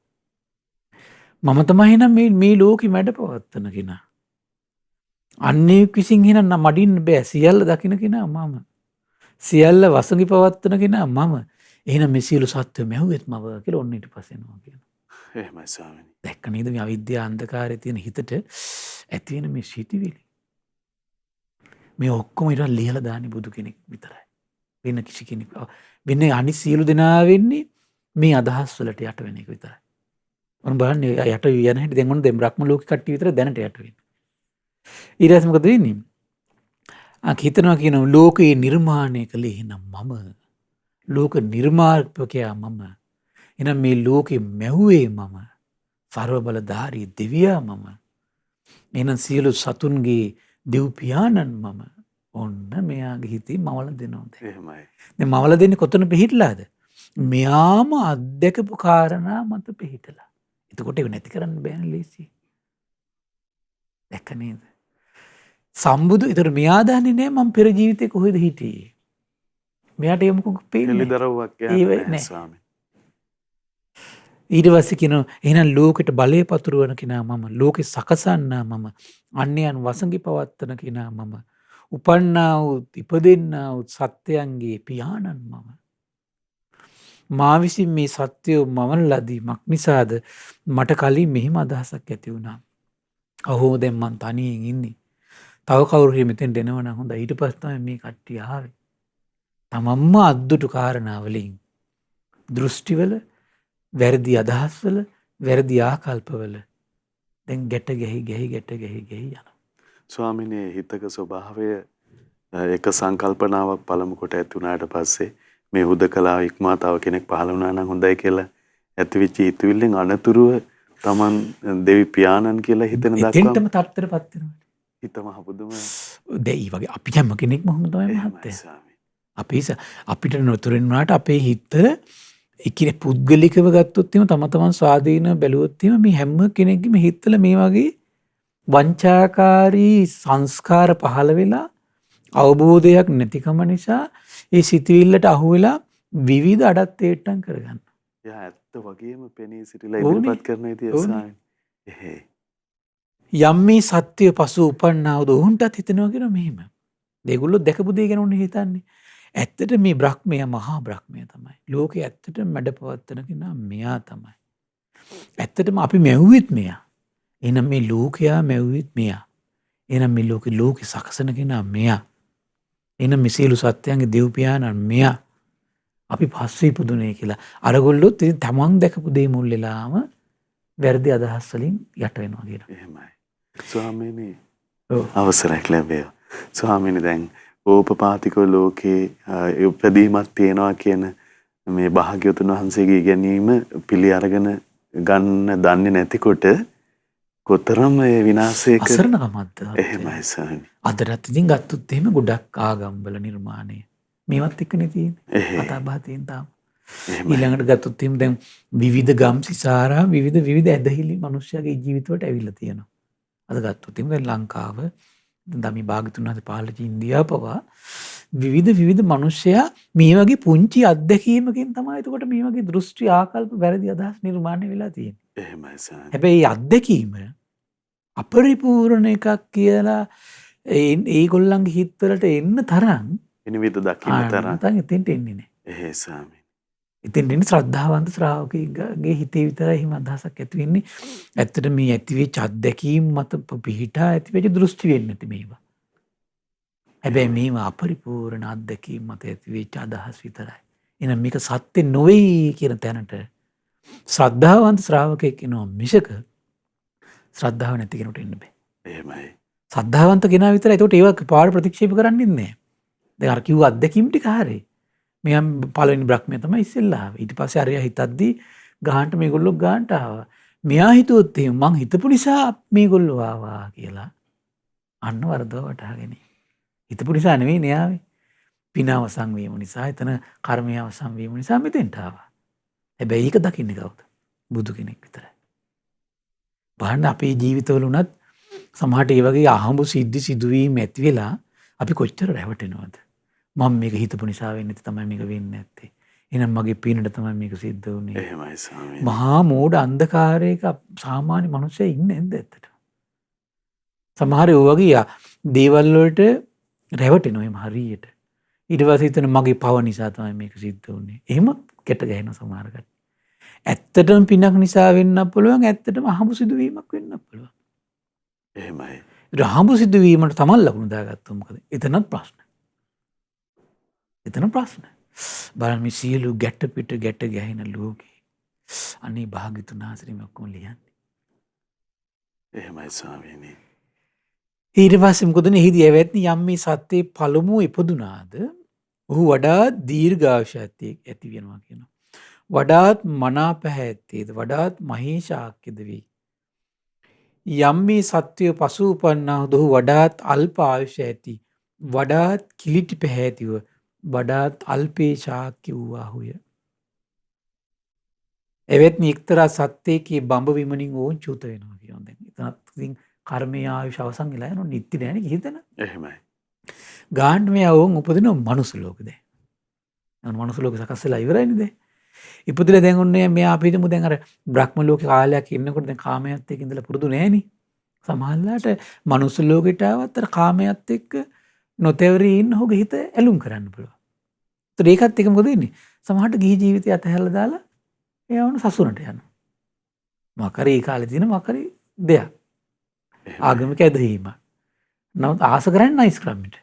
Speaker 2: මම තමයි එහෙනම් මේ ලෝකෙ මැඩ පවත්තන කෙනා. අන්නේ විසින් එහෙනම් මඩින්න බෑ. සියල්ල දකින්න කෙනා මම. සියල්ල වසඟි පවත්තන කෙනා මම. එහෙනම් මේ සියලු සත්ත්ව මැව්වෙත් මව කියලා ඔන්න ඊට පස්සේ එනවා කියනවා.
Speaker 1: එහෙමයි ස්වාමීනි.
Speaker 2: දැක්ක නේද මේ අවිද්‍යාව අන්ධකාරයේ තියෙන හිතට ඇති වෙන මේ සිටිවිලි. මේ ඔක්කොම ඊට ලියලා දාන්නේ බුදු කෙනෙක් විතරයි. වෙන කිසි කෙනෙක්. වෙන්නේ අනිත් සියලු දෙනා වෙන්නේ මේ අදහස් වලට යට වෙන එක විතරයි. ඔන්න බලන්න යට යන හැටි දැන් ඔන්න දැන් බ්‍රහ්ම ලෝක කට්ටිය විතර දැනට යට වෙන්නේ. ඊට පස්සේ මොකද වෙන්නේ? හිතනවා කියන ලෝකේ නිර්මාණය කළේ එහෙනම් මම. ලෝක නිර්මාපකයා මම. එහෙනම් මේ ලෝකෙ මැව්වේ මම. සර්ව බලධාරී දෙවියා මම. එහෙනම් සියලු සතුන්ගේ දෙව් පියාණන් මම. ඔන්න මෙයාගේ හිතේ මවල දෙනවා දැන්.
Speaker 1: එහෙමයි.
Speaker 2: දැන් මවල දෙන්නේ කොතන පිහිටලාද? මෙයාම අත්දකපු කාරණා මත පිහිටලා. එතකොට ඒක නැති කරන්න බෑනේ ලේසි. දැක්ක නේද? සම්බුදු ඊතර මෙයා දන්නේ නැහැ මම පෙර ජීවිතේ කොහෙද හිටියේ. මෙයාට ඒක මොකක් පේන්නේ?
Speaker 1: එළිදරව්වක්
Speaker 2: ඒ
Speaker 1: යන්නේ
Speaker 2: වෙන්නේ
Speaker 1: නැහැ ස්වාමීනි.
Speaker 2: ඊට පස්සේ කියනවා එහෙනම් ලෝකෙට බලය පතුරවන කෙනා මම. ලෝකෙ සකසන්නා මම. අන්‍යයන් වසඟි පවත්තන කෙනා මම. උපන්නා වූ ඉපදෙන්නා වූ සත්‍යයන්ගේ පියාණන් මම. මා විසින් මේ සත්‍යය මවන ලදීමක් නිසාද මට කලින් මෙහිම අදහසක් ඇති වුණා. අහෝ දැන් මං තනියෙන් ඉන්නේ. තව කවුරු හරි මෙතෙන් දෙනව නම් හොඳයි. ඊට පස්සේ තමයි මේ කට්ටිය ආවේ. තමන්ම අද්දුටු කාරණා වලින් දෘෂ්ටිවල වැරදි අදහස්වල වැරදි ආකල්පවල දැන් ගැට ගැහි යනවා.
Speaker 1: ස්වාමිනේ හිතක ස්වභාවය එක සංකල්පනාවක් පළමු කොට ඇති වුණාට පස්සේ මේ හුදකලාව ඉක්මා තව කෙනෙක් පහළ වුණා නම් හොඳයි කියලා ඇතිවිච්ච හිතවිල්ලෙන් අනතුරුව Taman දෙවි පියාණන් කියලා හිතන දක්වා
Speaker 2: එතෙන්ටම තත්ත්වයටපත් වෙනවා.
Speaker 1: හිතම හපුදුම
Speaker 2: දෙයි වගේ අපි හැම කෙනෙක්ම ඔහොම තමයි මහත්තයා. අපිට නොතුරෙන් වුණාට අපේ හිත ඒකිනේ පුද්ගලිකව ගත්තොත් එimhe තම තමන් ස්වාධීන බැලුවොත් එimhe මේ හැම කෙනෙක්ගේම හිතවල මේ වගේ වංචාකාරී සංස්කාර පහළ වෙලා අවබෝධයක් නැතිකම නිසා ඒ සිතුවිල්ලට අහු වෙලා විවිධ අඩත්තේට්ටම් කරගන්න.
Speaker 1: එයා ඇත්ත වගේම පෙනී සිටිලා ඉදිරිපත් කරන ඉතින් ස්වාමීනි. එහෙයි.
Speaker 2: යම් මේ සත්‍ය පසු උපන්නාවද ඔවුන්ටත් හිතනවා කියන මෙහෙම. දෙගොල්ලෝ දැකපු දේ ගැන උන්නේ හිතන්නේ. ඇත්තට මේ බ්‍රහ්මයා මහා බ්‍රහ්මයා තමයි. ලෝකේ ඇත්තටම මැඩ පවත්තන කෙනා මෙයා තමයි. ඇත්තටම අපි මැව්වෙත් මෙයා. එහෙනම් මේ ලෝකයා මැව්වෙත් මෙයා. එහෙනම් මේ ලෝකේ සකසන කෙනා මෙයා. එහෙනම් මේ සියලු සත්‍යයන්ගේ දෙව් පියාණන් මෙයා. අපි පස්සේ ඉපදුනේ කියලා. අරගොල්ලොත් ඉතින් තමන් දැකපු දේ මුල් වෙලාම වැරදි අදහස් වලින් යට වෙනවා කියනවා.
Speaker 1: එහෙමයි. ස්වාමීනි
Speaker 2: ඔව්.
Speaker 1: අවසරයක් ලැබේවා. ස්වාමීනි දැන් ඕපපාතික ලෝකේ උපදීමක් තියනවා කියන මේ භාග්‍යවතුන් වහන්සේගේ ඉගැන්වීම පිළි අරගෙන ගන්න දන්නේ නැතිකොට කොතරම් ඒ විනාශයක
Speaker 2: අසරණකමක්ද?
Speaker 1: එහෙමයි ස්වාමීනි.
Speaker 2: අදටත් ඉතින් ගත්තොත් එහෙම ගොඩක් ආගම්වල නිර්මාණය. මේවත් එක්කනේ තියෙන්නේ.
Speaker 1: එහෙයි.
Speaker 2: කතා බහ තියෙන තාම.
Speaker 1: එහෙමයි.
Speaker 2: ඊළඟට ගත්තොත් එහෙම දැන් විවිධ ගම් සිසාරා විවිධ ඇදහිලි මිනිස්යාගේ ජීවිතවලට ඇවිල්ලා තියෙනවා. අද ගත්තොත් එහෙම දැන් ලංකාව දැන් මේ භාග්‍යතුන් වහන්සේ පාලක ඉන්දියාව පවා විවිධ මිනිස්යා මේ වගේ පුංචි අත්දැකීමකින් තමයි එතකොට මේ වගේ දෘෂ්ටි ආකල්ප වැරදි අදහස් නිර්මාණය වෙලා තියෙන්නේ.
Speaker 1: එහෙමයි ස්වාමීනි.
Speaker 2: හැබැයි මේ අත්දැකීම අපරිපූර්ණ එකක් කියලා ඒගොල්ලන්ගේ හිතවලට එන්න තරම්
Speaker 1: විනිවිද දකින්න තරම්
Speaker 2: නැත්නම් එතෙන්ට එන්නේ නැහැ.
Speaker 1: එහෙයි ස්වාමීනි.
Speaker 2: එතෙන් එන්නේ ශ්‍රද්ධාවන්ත ශ්‍රාවකයෙක්ගේ හිතේ විතරයි එහෙම අදහසක් ඇති වෙන්නේ. ඇත්තට මේ ඇතිවෙච්ච අත්දැකීම් මත පිහිටා ඇතිවෙච්ච දෘෂ්ටි වෙන්නේ නැති මේවා. හැබැයි මේවා අපරිපූර්ණ අත්දැකීම් මත ඇතිවෙච්ච අදහස් විතරයි. එහෙනම් මේක සත්‍ය නොවේ කියන තැනට ශ්‍රද්ධාවන්ත ශ්‍රාවකයෙක් එනවා මිසක ශ්‍රද්ධාව නැති කෙනෙකුට එන්න බෑ.
Speaker 1: එහෙමයි.
Speaker 2: ශ්‍රද්ධාවන්ත කෙනා විතරයි ඒකට ඒවා පාඩ ප්‍රතික්ෂේප කරන්නේ නැහැ. දැන් අර කිව්ව අත්දැකීම් ටික හරියි. මෙයා පළවෙනි බ්‍රහ්මයා තමයි ඉස්සෙල්ලා ආවේ. ඊට පස්සේ අරයා හිතද්දි ගහන්න මේගොල්ලෝ ගාන්ට ආවා. මෙයා හිතුවොත් එහෙම මං හිතපු නිසා මේගොල්ලෝ ආවා කියලා. අන්න වරදව වටහාගෙන. හිතපු නිසා නෙවෙයි නේ ආවේ. පින අවසන් වීම නිසා, එතන කර්මය අවසන් වීම නිසා මෙතෙන්ට ආවා. හැබැයි ඒක දකින්නේ කවුද? බුදු කෙනෙක් විතරයි. බලන්න අපේ ජීවිතවල උනත් සමහරට ඒ වගේ අහඹු සිද්ධි සිදුවීම් ඇති වෙලා අපි කොච්චර රැවටෙනවද? මම මේක හිතපු නිසා වෙන්නේ තමයි මේක වෙන්නේ නැත්තේ. එහෙනම් මගේ පිනට තමයි මේක සිද්ධ වුනේ.
Speaker 1: එහෙමයි ස්වාමීනි.
Speaker 2: මහා මෝඩ අන්ධකාරයක සාමාන්‍ය මිනිස්සු ඉන්නේ නැද්ද ඇත්තට? සමහර ඒ වගේ දේවල් වලට රැවටෙනවා එහෙම හරියට. ඊට පස්සේ හිතන මගේ පව නිසා තමයි මේක සිද්ධ වුනේ. එහෙම කෙට ගැහෙන සමහර කට්ටිය. ඇත්තටම පිනක් නිසා වෙන්නත් පුළුවන්, ඇත්තටම අහඹු සිදුවීමක් වෙන්නත් පුළුවන්.
Speaker 1: එහෙමයි.
Speaker 2: ඒ අහඹු සිදුවීමට තමයි ලකුණු දාගත්තොත් මොකද? එතනත් ප්‍රශ්න. එතන ප්‍රශ්න. බලන්න මේ සියලු ගැට පිට ගැට ගැහෙන ලෝකේ අනේ භාග්‍යතුන් වහන්සේ මේ ඔක්කොම ලියන්නේ.
Speaker 1: එහෙමයි ස්වාමීනි.
Speaker 2: ඊට පස්සේ මොකදනේ එහිදී ඇවැත්නි යම් මේ සත්‍යයේ පළමුව ඉපදුනාද ඔහු වඩාත් දීර්ඝායුෂ ඇති වෙනවා කියනවා. වඩාත් මනාප ඇත්තේද වඩාත් මහේශාක්‍යද වේ. යම් මේ සත්‍යය පසු උපන්නාහුද ඔහු වඩාත් අල්ප ආයුෂ ඇති වඩාත් කිලිටි පැහැතිව වඩාත් අල්පේ ශාක්‍ය වූවාහුය. එවෙත්නි එක්තරා සත්‍යයකේ බඹ විමනින් ඕන් චුත වෙනවා කියනවා. දැන් එතනත් ඉතින් කර්මයේ ආයුෂ අවසන් වෙලා යනවා නිත්‍ය නෑනේ කිහිතන.
Speaker 1: එහෙමයි.
Speaker 2: ගාන්න මේ ඕන් උපදින මනුස්ස ලෝකෙ දැන්. අර මනුස්ස ලෝකෙ සකස් වෙලා ඉවරයිනේ දැන්. ඉපදිලා දැන් ඔන්නේ මෙයා අපි හිතමු දැන් අර බ්‍රහ්ම ලෝකේ කාලයක් ඉන්නකොට දැන් කාමයට එක්ක ඉඳලා පුරුදු නෑනේ. සමහරලාට මනුස්ස ලෝකෙට ආවත් අර කාමයට එක්ක නොතෙවරී ඉන්න හොග හිත ඇලුම් කරන්න පුළුවන්. ඒත් ඒකත් එක මොකද වෙන්නේ? සමහරට ගිහි ජීවිතය අතහැරලා දාලා එයාවන සසුනට යනවා. මොකරි ඒ කාලේ තියෙන මොකරි දෙයක්. ආගමික ඇදහිීම. නමුත් ආස කරන්නේ නයිස් ක්‍රමයට.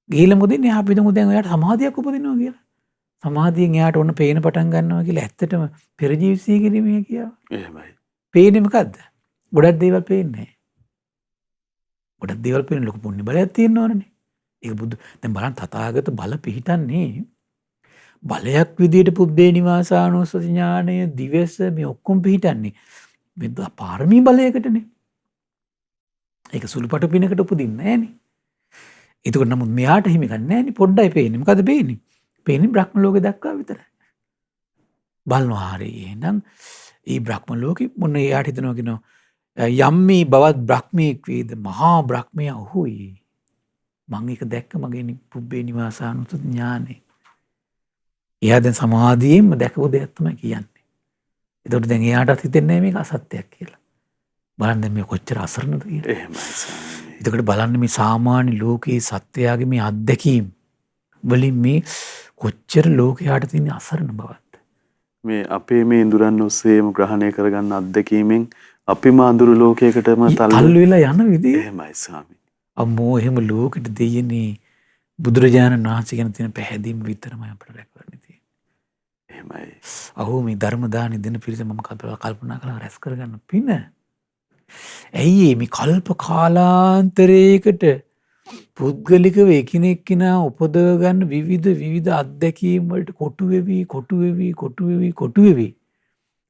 Speaker 2: ගිහිල්ලා මොකද වෙන්නේ? අපි හිතමු දැන් එයාට සමාධියක් උපදිනවා කියලා. සමාධියෙන් එයාට ඔන්න පේන පටන් ගන්නවා කියලා ඇත්තටම පෙර ජීවිතය කිරීමේ කියාව.
Speaker 1: එහෙමයි.
Speaker 2: පේන්නේ මොකද්ද? ගොඩක් දේවල් පේන්නේ නැහැ. ගොඩක් දේවල් පේන ලොකු පුණ්‍ය බලයක් තියෙනවනේ. ඒක බුදු දැන් බලන්න තථාගත බල පිහිටන්නේ බලයක් විදියට පුබ්බේ නිවාසානුස්සති ඥානය දිවස මේ ඔක්කොම පිහිටන්නේ මේ පාරමී බලයකටනේ. ඒක සුළුපටු පිනකට උපදින්නේ නැහනේ. එතකොට නමුත් මෙයාට හිමි ගන්න නැහනේ පොඩ්ඩයි පේන්නේ. මොකද පේන්නේ? පේන්නේ බ්‍රහ්ම ලෝකේ දක්වා විතරයි. බලනවා හරිය. එහෙනම් ඒ බ්‍රහ්ම ලෝකෙ මොන එයාට හිතනවා කියනවා යම් මේ බවත් බ්‍රහ්මීක් වේද මහා බ්‍රහ්මයා ඔහුයි. මම ඒක දැක්ක මගේ පුබ්බේ නිවාසානුස්සති ඥානේ. එයා දැන් සමාධියෙන්ම දැකපු දෙයක් තමයි කියන්නේ. ඒතකොට දැන් එයාටත් හිතෙන්නේ මේක අසත්‍යයක් කියලා. බලන්න දැන් මේ කොච්චර අසරණද කියලා.
Speaker 1: එහෙමයි ස්වාමීනි.
Speaker 2: එතකොට බලන්න මේ සාමාන්‍ය ලෝකයේ සත්‍යයගේ මේ අත්දැකීම් වලින් මේ කොච්චර ලෝකයට තියෙන අසරණ බවක්ද.
Speaker 1: මේ අපේ මේ ඉඳුරන් ඔස්සේම ග්‍රහණය කරගන්න අත්දැකීමෙන් අපිම අඳුරු ලෝකයකටම
Speaker 2: තල්ලු වෙලා යන විදිහ.
Speaker 1: එහෙමයි ස්වාමීනි.
Speaker 2: අම්මෝ එහෙම ලෝකෙට දෙයනේ බුදුරජාණන් වහන්සේ ගැන තියෙන පැහැදීම විතරමයි අපිට රැකගන්න තියෙන්නේ.
Speaker 1: එහෙමයි.
Speaker 2: අහෝ මේ ධර්ම දානි දෙන පිරිස මම කල්පනා කළා රැස් කරගන්න පින. ඇයි මේ කල්ප කාලාන්තරයකට පුද්ගලිකව එකිනෙක කෙනා උපදව ගන්න විවිධ අත්දැකීම් වලට කොටු වෙවි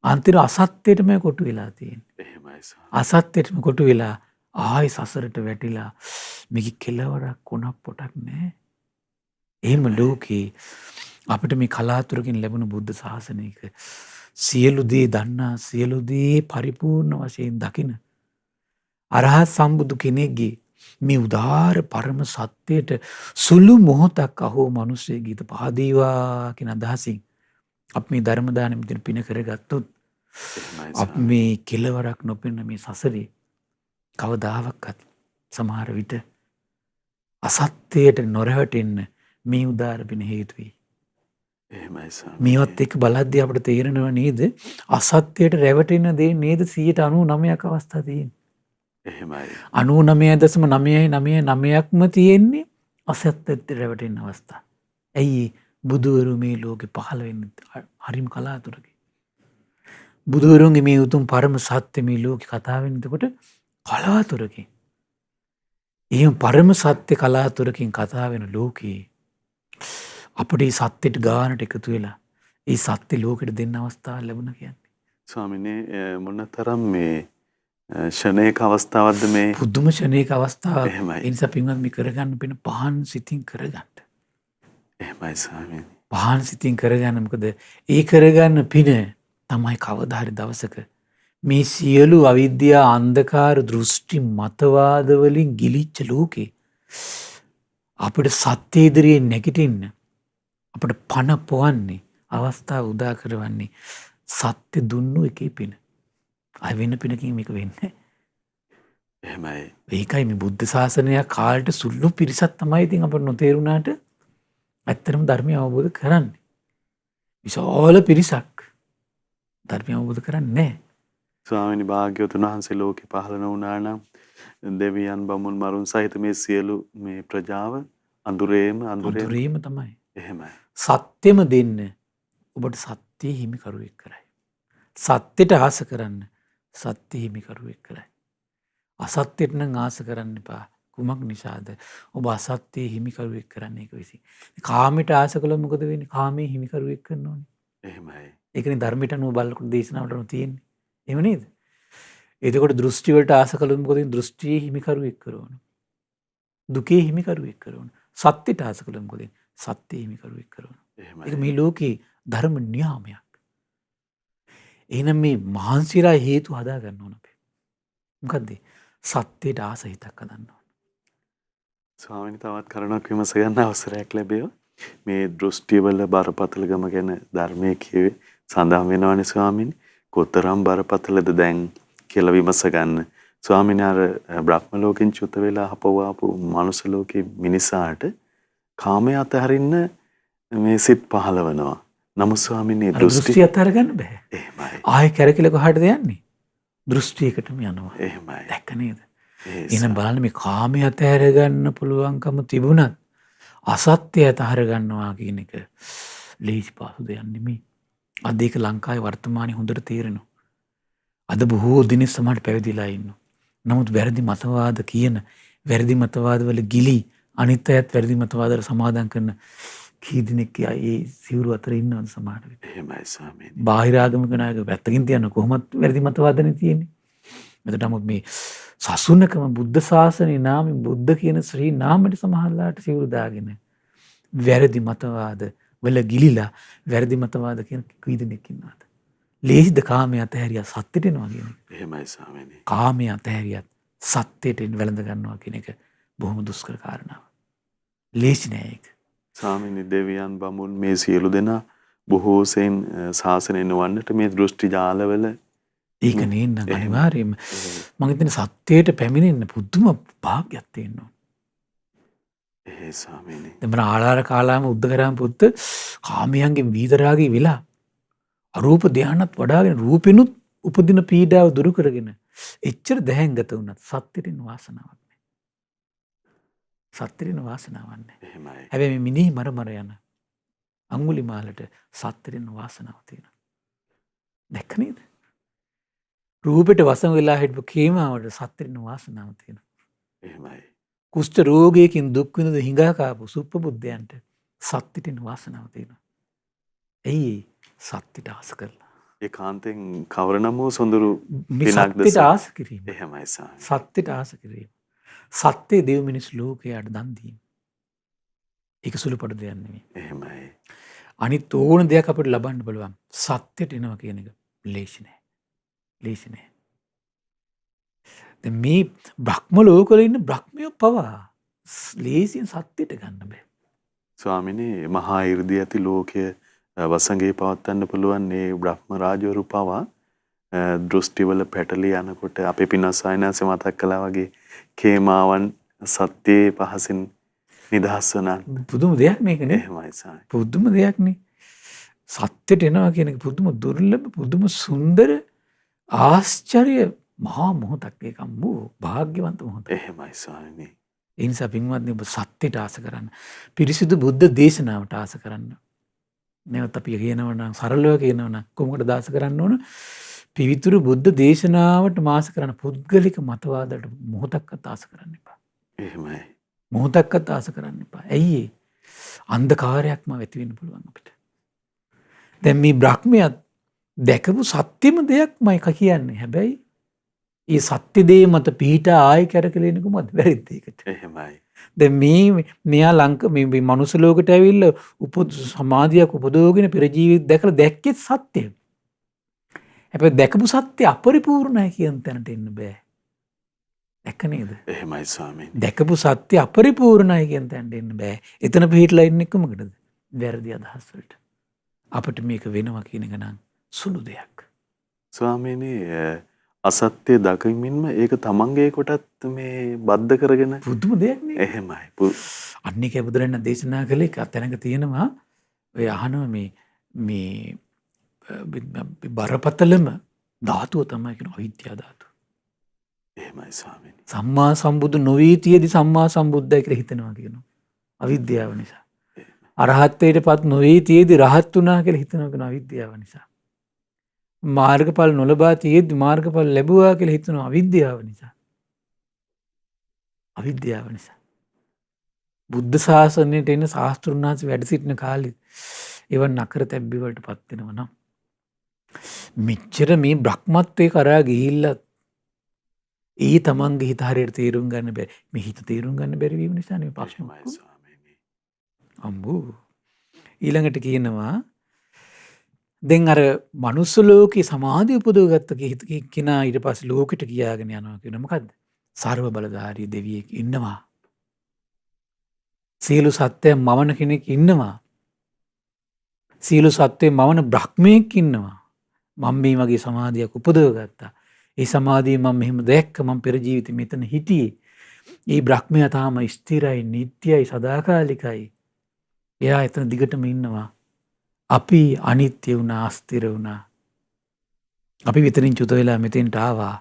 Speaker 2: අන්තිම අසත්‍යයටම කොටු වෙලා තියෙන්නේ.
Speaker 1: එහෙමයි ස්වාමීනි.
Speaker 2: අසත්‍යයටම කොටු වෙලා ආයි සසරට වැටිලා මේක කෙලවරක් කොනක් පොටක් නැහැ. එහෙම ලෝකේ අපිට මේ කලාතුරකින් ලැබුණු බුද්ධ ශාසනයක සියලු දේ දන්නා සියලු දේ පරිපූර්ණ වශයෙන් දකින අරහත් සම්බුදු කෙනෙක්ගේ මේ උදාාර පරම සත්‍යයට සුළු මොහොතක් අහෝ මිනිස්සේ ගීත පහදීවා කියන අදහසින් අපි මේ ධර්ම දානෙ මෙතන පින කරගත්තොත් අපි මේ කෙලවරක් නොපෙන්න මේ සසරේ කවදාවත් සමහර විට අසත්‍යයට නොරැවටෙන්න මේ උදාාර පින හේතු වෙයි.
Speaker 1: එහෙමයි ස්වාමීනි.
Speaker 2: මේවත් එක්ක බලද්දී අපිට තේරෙනව නේද අසත්‍යයට රැවටෙන දේ නේද 99%ක් අවස්ථා තියෙන්නේ.
Speaker 1: එහෙමයි.
Speaker 2: 99.999%ක්ම තියෙන්නේ අසත්‍යයට රැවටෙන අවස්ථා. ඇයි බුදුවරු මේ ලෝකේ පහළ වෙන්නේ හරිම කලාතුරකින්. බුදුවරුන්ගේ මේ උතුම් පරම සත්‍ය මේ ලෝකේ කතා වෙන්නේ එතකොට කලාතුරකින්. එහෙම පරම සත්‍ය කලාතුරකින් කතා වෙන ලෝකේ අපිට මේ සත්‍යෙට ගානට එකතු වෙලා ඒ සත්‍ය ලෝකෙට දෙන්න අවස්ථාවක් ලැබුණා කියන්නේ.
Speaker 1: ස්වාමීනි මොනතරම් මේ ෂණේක අවස්ථාවක්ද මේ?
Speaker 2: පුදුම ෂණේක අවස්ථාවක්.
Speaker 1: එහෙමයි.
Speaker 2: ඒ නිසා පින්වත් මේ කරගන්න පින පහන් සිතින් කරගන්න.
Speaker 1: එහෙමයි ස්වාමීනි.
Speaker 2: පහන් සිතින් කරගන්න මොකද ඒ කරගන්න පින තමයි කවදා හරි දවසක මේ සියලු අවිද්‍යා අන්ධකාර දෘෂ්ටි මතවාද වලින් ගිලිච්ච ලෝකේ අපිට සත්‍ය ඉදිරියේ නැගිටින්න අපිට පණ පොවන්නේ අවස්ථාව උදා කරවන්නේ සත්‍ය දුන්නු එකේ පින. අය වෙන පිනකින් මේක වෙන්නේ.
Speaker 1: එහෙමයි.
Speaker 2: ඒකයි මේ බුද්ධ ශාසනයක් කාලට සුළු පිරිසක් තමයි ඉතින් අපට නොතේරුණාට ඇත්තටම ධර්මය අවබෝධ කරන්නේ. විශාල පිරිසක් ධර්මය අවබෝධ කරන්නේ නැහැ.
Speaker 1: ස්වාමීනි භාග්‍යවතුන් වහන්සේ ලෝකේ පහළ නොවුණා නම් දෙවියන් බමුණු මරුන් සහිත මේ සියලු මේ ප්‍රජාව අඳුරේම
Speaker 2: අඳුරේම තමයි.
Speaker 1: එහෙමයි.
Speaker 2: සත්‍යෙම දෙන්න ඔබට සත්‍ය හිමිකරුවෙක් කරයි. සත්‍යට ආස කරන්න සත්‍ය හිමිකරුවෙක් කරයි. අසත්‍යයට නම් ආස කරන්න එපා. කුමක් නිසාද? ඔබ අසත්‍ය හිමිකරුවෙක් කරන්න ඒක විසින්. කාමයට ආස කළොත් මොකද වෙන්නේ? කාමයේ හිමිකරුවෙක් කරන්න ඕනේ.
Speaker 1: එහෙමයි.
Speaker 2: ඒකනේ ධර්මයට අනුව බලනකොට දේශනාවලම තියෙන්නේ. එහෙම නේද? එතකොට දෘෂ්ටි වලට ආස කළොත් මොකද වෙන්නේ? දෘෂ්ටියේ හිමිකරුවෙක් කරනවා. දුකේ හිමිකරුවෙක් කරනවා. සත්‍යයට ආස කළොත් මොකද වෙන්නේ? සත්‍යයේ හිමිකරුවෙක් කරනවා.
Speaker 1: එහෙමයි.
Speaker 2: ඒක මේ ලෝකේ ධර්ම නියාමයක්. එහෙනම් මේ මහන්සිලා හේතු හදා ගන්න ඕන අපි. මොකද්ද? සත්‍යයට ආස හිතක් හදන්න ඕන.
Speaker 1: ස්වාමීනි තවත් කරුණක් විමස ගන්න අවසරයක් ලැබෙව. මේ දෘෂ්ටිවල බරපතලකම ගැන ධර්මයේ කියවේ සඳහන් වෙනවනේ ස්වාමීනි. කොතරම් බරපතලද දැන් කියලා විමස ගන්න. ස්වාමීනි අර බ්‍රහ්ම ලෝකෙන් චුත වෙලා ආපු මනුස්ස ලෝකේ මිනිසාට කාමයේ අතහරින්න මේ සිත් පහළවනවා. නමුත් ස්වාමීනි
Speaker 2: දෘෂ්ටි අතර ගන්න බෑ.
Speaker 1: එහෙමයි.
Speaker 2: ආයෙ කැරකිල කොහටද යන්නේ? දෘෂ්ටියකටම යනවා.
Speaker 1: එහෙමයි.
Speaker 2: දැක්ක නේද? එහෙනම් බලන්න මේ කාමයේ අතහැර ගන්න පුළුවන්කම තිබුණත් අසත්‍ය අතහැර ගන්නවා කියන එක ලේසි පාසු දෙයක් නෙමෙයි. අද ඒක ලංකාවේ වර්තමානයේ හොඳට තේරෙනවා. අද බොහෝ දිනෙක සමහර පැවිදිලා ඉන්නවා. නමුත් වැරදි මතවාද කියන වැරදි මතවාද වල ගිලි අනිත් අයත් වැරදි මතවාද වල සමාදම් කරන කී දෙනෙක් ඒ සිවුරු අතර ඉන්නවද සමහර විට.
Speaker 1: එහෙමයි ස්වාමීනි.
Speaker 2: බාහිර ආගමික නායක පැත්තකින් තියන්න කොහොමත් වැරදි මතවාදනේ තියෙන්නේ. එතකොට නමුත් මේ සසුනකම බුද්ධ ශාසනයේ නාමයෙන් බුද්ධ කියන ශ්‍රී නාමයට සමහරලාට සිවුරු දාගෙන වැරදි මතවාද වල ගිලිලා වැරදි මතවාද කියන කී දෙනෙක් ඉන්නවද? ලේසිද කාමයේ අතහැරියා සත්‍යට එනවා කියන එක?
Speaker 1: එහෙමයි ස්වාමීනි.
Speaker 2: කාමයේ අතහැරියත් සත්‍යයට වැළඳ ගන්නවා කියන එක බොහොම දුෂ්කර කාරණාවක්. ලේසි නෑ ඒක.
Speaker 1: ස්වාමීනි දෙවියන් බමුණු මේ සියලු දෙනා බොහෝ සෙයින් ශාසනය නොවන්නට මේ දෘෂ්ටි ජාලවල
Speaker 2: ඒක නේනම් අනිවාර්යයෙන්ම මම හිතන්නේ සත්‍යයට පැමිණෙන්න පුදුම භාග්යක් තියෙනවා.
Speaker 1: ඒ ස්වාමීනි.
Speaker 2: දෙමළ ආලාර කාලාම උද්දකරාම පුත්ත කාමයන්ගෙන් වීතරාගී වෙලා අරූප ධානයත් වඩාගෙන රූපෙනුත් උපදින පීඩාව දුරු කරගෙන එච්චර දැහැන්ගත වුණත් සත්‍යෙට වාසනාවක් නැහැ. සත්‍යෙට වාසනාවක් නැහැ.
Speaker 1: එහෙමයි.
Speaker 2: හැබැයි මේ මිනිහ මර යන අඟුලිමාලට සත්‍යෙට වාසනාවක් තියෙනවා. දැක්ක නේද? රූපෙට වසඟ වෙලා හිටපු කේමාවට සත්‍යෙට වාසනාවක් තියෙනවා.
Speaker 1: එහෙමයි.
Speaker 2: කුෂ්ඨ රෝගයකින් දුක් විඳ හිඟා කාපු සුප්පබුද්ධයන්ට සත්‍යෙට වාසනාවක් තියෙනවා. එයි සත්‍යට ආස කරලා.
Speaker 1: ඒකාන්තයෙන් කවර නම් වූ සොඳුරු
Speaker 2: සත්‍යට ආස කිරීම.
Speaker 1: එහෙමයි ස්වාමීනි.
Speaker 2: සත්‍යට ආස කිරීම. සත්‍ය දෙව් මිනිස් ලෝකයට දන් දීම. ඒක සුළුපටු දෙයක් නෙමෙයි.
Speaker 1: එහෙමයි.
Speaker 2: අනිත් ඕන දෙයක් අපිට ලබන්න පුළුවන්. සත්‍යට එනවා කියන එක ලේසි නෑ. ලේසි නෑ. දැන් මේ බ්‍රහ්ම ලෝකවල ඉන්න බ්‍රහ්මයෝ පවා ලේසියෙන් සත්‍යට ගන්න බෑ.
Speaker 1: ස්වාමීනි මහා 이르දී ඇති ලෝකයේ වසඟේ පවත්වන්න පුළුවන් මේ බ්‍රහ්ම රාජවරු පවා දෘෂ්ටිවල පැටලී යනකොට අපේ පින්නස්සායනස මතක් කළා වගේ කේමාවන් සත්‍යයේ පහසින් නිදහස් වුණා.
Speaker 2: පුදුම දෙයක් මේක නේ.
Speaker 1: එහෙමයි ස්වාමීනි.
Speaker 2: පුදුම දෙයක් නේ. සත්‍යට එනවා කියන එක පුදුම දුර්ලභ පුදුම සුන්දර ආශ්චර්ය මහා මොහොතක් ඒක අම්මෝ භාග්‍යවන්ත මොහොතක්.
Speaker 1: එහෙමයි ස්වාමීනි.
Speaker 2: ඒ නිසා පින්වත්නි ඔබ සත්‍යයට ආස කරන්න. පිරිසිදු බුද්ධ දේශනාවට ආස කරන්න. නැවත අපි කියනවා නම් සරලව කියනවා නම් කොහොමද ආස කරන්න ඕන? පිවිතුරු බුද්ධ දේශනාවට මාස කරන්න පුද්ගලික මතවාදයට මොහොතක්වත් ආස කරන්න එපා.
Speaker 1: එහෙමයි.
Speaker 2: මොහොතක්වත් ආස කරන්න එපා. ඇයි ඒ? අන්ධකාරයක්ම ඇති වෙන්න පුළුවන් අපිට. දැන් මේ බ්‍රහ්මයා දැකපු සත්‍යම දෙයක්මයි කියන්නේ. හැබැයි ඒ සත්‍ය දේ මත පිහිටා ආයෙ කැරකෙලෙන්නේ කොහොමද? වැරද්ද ඒකට.
Speaker 1: එහෙමයි.
Speaker 2: දැන් මෙයා මේ මනුස්ස ලෝකෙට ඇවිල්ලා සමාධියක් උපදවගෙන පෙර ජීවිත දැකලා දැක්කෙත් සත්‍යය. හැබැයි දැකපු සත්‍ය අපරිපූර්ණයි කියන තැනට එන්න බෑ. දැක්ක නේද?
Speaker 1: එහෙමයි ස්වාමීනි.
Speaker 2: දැකපු සත්‍ය අපරිපූර්ණයි කියන තැනට එන්න බෑ. එතන පිහිටලා ඉන්නේ කොහොමද? වැරදි අදහස් වලට. අපිට මේක වෙනවා කියන එක නම් සුළු දෙයක්.
Speaker 1: ස්වාමීනි අසත්‍ය දකිමින්ම ඒක තමන්ගේ කොටත් මේ බද්ධ කරගෙන
Speaker 2: පුදුම දෙයක් නේ.
Speaker 1: එහෙමයි.
Speaker 2: අන්නේක බුදුරජාණන් දේශනා කළේ තැනක තියෙනවා ඔය අහනවා මේ බරපතලම ධාතුව තමයි කියන අවිද්‍යා ධාතුව.
Speaker 1: එහෙමයි ස්වාමීනි.
Speaker 2: සම්මා සම්බුදු නොවී තියේදී සම්මා සම්බුද්දයි කියලා හිතනවා කියනවා. අවිද්‍යාව නිසා. අරහත්ත්වයටපත් නොවී තියේදී රහත් වුණා කියලා හිතනවා කියන අවිද්‍යාව නිසා. මාර්ගඵල නොලබා තියේදී මාර්ගඵල ලැබුවා කියලා හිතනවා අවිද්‍යාව නිසා. අවිද්‍යාව නිසා. බුද්ධ ශාසනයට එන ශාස්ත්‍රුන් වහන්සේ වැඩ සිටින කාලෙත් එවන් නකර තැබ්බි වලට පත් වෙනවා නම් මෙච්චර මේ බ්‍රහ්මත්වයේ කරා ගිහිල්ලා ඒ තමන්ගේ හිත හරියට තේරුම් ගන්න බැරි. මේ හිත තේරුම් ගන්න බැරි වීම නිසා නේ ප්‍රශ්න. අම්බෝ ඊළඟට කියනවා දැන් අර මනුස්ස ලෝකේ සමාධිය උපදවගත්ත කෙනා ඊට පස්සේ ලෝකෙට ගියාගෙන යනවා කියන මොකද්ද? සර්ව බලධාරී දෙවියෙක් ඉන්නවා. සියලු සත්‍යයන් මවන කෙනෙක් ඉන්නවා. සියලු සත්‍යයන් මවන බ්‍රහ්මයෙක් ඉන්නවා. මම මේ වගේ සමාධියක් උපදවගත්තා. ඒ සමාධිය මම මෙහෙම දැක්ක. මම පෙර ජීවිතේ මෙතන හිටියේ. ඒ බ්‍රහ්මයා තාම ස්ථිරයි, නිට්ටයයි, සදාකාලිකයි. එයා එතන දිගටම ඉන්නවා. අපි අනිත්‍ය වුණා, අස්තිර වුණා. අපි විතරින් චුත වෙලා මෙතෙන්ට ආවා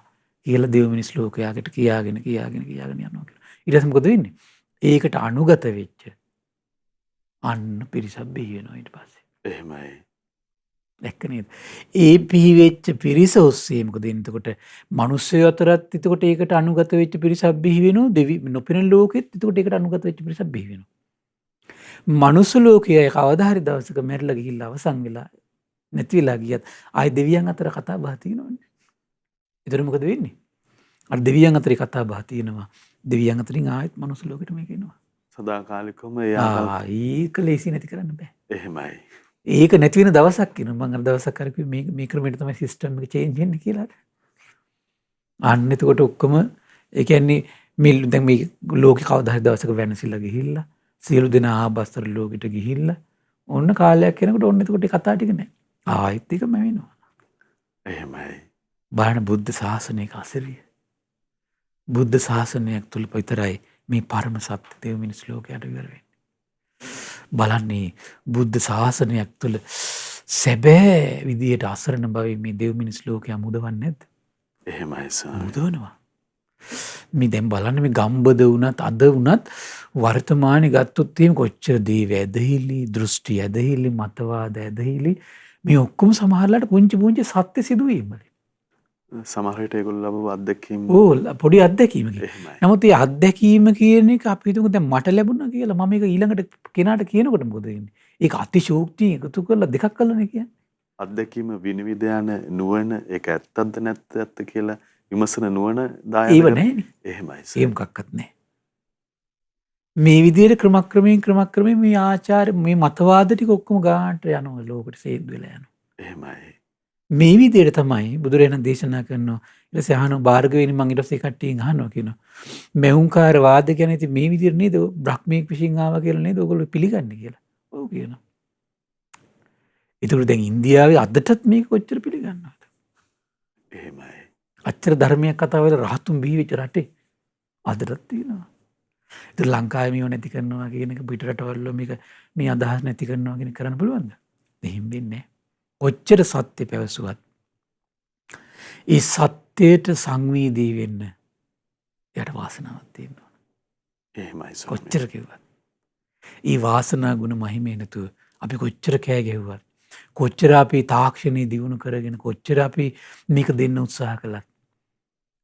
Speaker 2: කියලා දෙව් මිනිස් ලෝකයාකට කියාගෙන යනවා කියලා. ඊට පස්සේ මොකද වෙන්නේ? ඒකට අනුගත වෙච්ච අන්න පිරිසක් බිහි වෙනවා ඊට පස්සේ.
Speaker 1: එහෙමයි.
Speaker 2: දැක්ක නේද? ඒ බිහි වෙච්ච පිරිස ඔස්සේ මොකද වෙන්නේ? එතකොට මිනිස්සු අතරත් එතකොට ඒකට අනුගත වෙච්ච පිරිසක් බිහි වෙනවා. දෙවි නොපෙනෙන ලෝකෙත් එතකොට ඒකට අනුගත වෙච්ච පිරිසක් බිහි වෙනවා. මනුස්ස ලෝකයේ කවදා හරි දවසක මැරිලා ගිහිල්ලා අවසන් වෙලා නැති වෙලා ගියත් ආයි දෙවියන් අතර කතා බහ තියෙනවනේ. ඒතර මොකද වෙන්නේ? අර දෙවියන් අතරේ කතා බහ තියෙනවා. දෙවියන් අතරින් ආයෙත් මනුස්ස ලෝකෙට මේක එනවා.
Speaker 1: සදාකාලිකවම
Speaker 2: ඒක ලේසි නැති කරන්න බෑ.
Speaker 1: එහෙමයි.
Speaker 2: ඒක නැති වෙන දවසක් එනවා. මම අර දවසක් අර කිව්වේ මේ ක්‍රමයට තමයි සිස්ටම් එක චේන්ජ් වෙන්නේ කියලා. අන්න එතකොට ඔක්කොම ඒ කියන්නේ මේ දැන් මේ ලෝකේ කවදා හරි දවසක වෙනසිලා ගිහිල්ලා සියලු දෙනා ආබස්තර ලෝකෙට ගිහිල්ලා ඔන්න කාලයක් යනකොට ඔන්න එතකොට කතා ටික නැහැ. ආයෙත් එකම වෙනවා.
Speaker 1: එහෙමයි.
Speaker 2: බාහන බුද්ධ ශාසනයක අසිරිය. බුද්ධ ශාසනයක් තුල විතරයි මේ පරම සත්‍ය දේව මිනිස් ලෝකයට විවර වෙන්නේ. බලන්නේ බුද්ධ ශාසනයක් තුල සැබෑ විදියට අසරණ භවයේ මේ දේව මිනිස් ලෝකයා මුදවන්නේ නැද්ද?
Speaker 1: එහෙමයි සර්.
Speaker 2: මුදවනවා. මේ දැන් බලන්න මේ ගම්බද වුණත් අද වුණත් වර්තමානයේ ගත්තොත් එහෙම කොච්චර දේව ඇදහිලි, දෘෂ්ටි ඇදහිලි, මතවාද ඇදහිලි මේ ඔක්කොම සමහරලාට පුංචි සත්‍ය සිදුවීම් වලින්.
Speaker 1: සමහර විට ඒගොල්ලෝ ලැබුව අත්දැකීම්
Speaker 2: පොඩි අත්දැකීමකින්. නමුත් මේ අත්දැකීම කියන එක අපි හිතමු දැන් මට ලැබුණා කියලා මම ඒක ඊළඟට කෙනාට කියනකොට මොකද වෙන්නේ? ඒක අතිශෝක්තිය එකතු කරලා දෙකක් කළානේ කියන්නේ.
Speaker 1: අත්දැකීම විනිවිද යන නුවණ ඒක ඇත්තද නැත්ද කියලා විමසන නුවණ දායක
Speaker 2: ඒව නැහැනේ.
Speaker 1: එහෙමයි.
Speaker 2: ඒ මොකක්වත් නැහැ. මේ විදිහට ක්‍රමක්‍රමයෙන් මේ ආචාර මේ මතවාද ටික ඔක්කොම ගානට යනවා ලෝකෙට සේද් වෙලා යනවා.
Speaker 1: එහෙමයි.
Speaker 2: මේ විදිහට තමයි බුදුරජාණන් දේශනා කරනවා. ඊට පස්සේ අහනවා භාර්ගවෙනි මං ඊට පස්සේ කට්ටියෙන් අහනවා කියනවා. මෙහුම්කාර වාද කියන්නේ ඉතින් මේ විදිහට නේද බ්‍රහ්මීක් විශ්ින් ආවා කියලා නේද ඔයගොල්ලෝ පිළිගන්නේ කියලා. ඔව් කියනවා. ඒතකොට දැන් ඉන්දියාවේ අදටත් මේක කොච්චර පිළිගන්නවද?
Speaker 1: එහෙමයි.
Speaker 2: අච්චර ධර්මයක් කතා වෙලා රහතුන් බිහි වෙච්ච රටේ අදටත් තියෙනවා. ඒතර ලංකාවේ මේව නැති කරනවා කියන එක පිට රටවල මේක මේ අදහස් නැති කරනවා කියන කරන්න පුළුවන්ද? එහෙම වෙන්නේ නැහැ. කොච්චර සත්‍ය පැවසුවත් ඒ සත්‍යයට සංවේදී වෙන්න යට වාසනාවක් තියෙනවා.
Speaker 1: එහෙමයි.
Speaker 2: කොච්චර කිව්වත් ඒ වාසනා ගුණ මහිමේ නැතුව අපි කොච්චර කෑ ගැහුවත් කොච්චර අපි තාක්ෂණයේ දියුණු කරගෙන කොච්චර අපි මේක දෙන්න උත්සාහ කළත්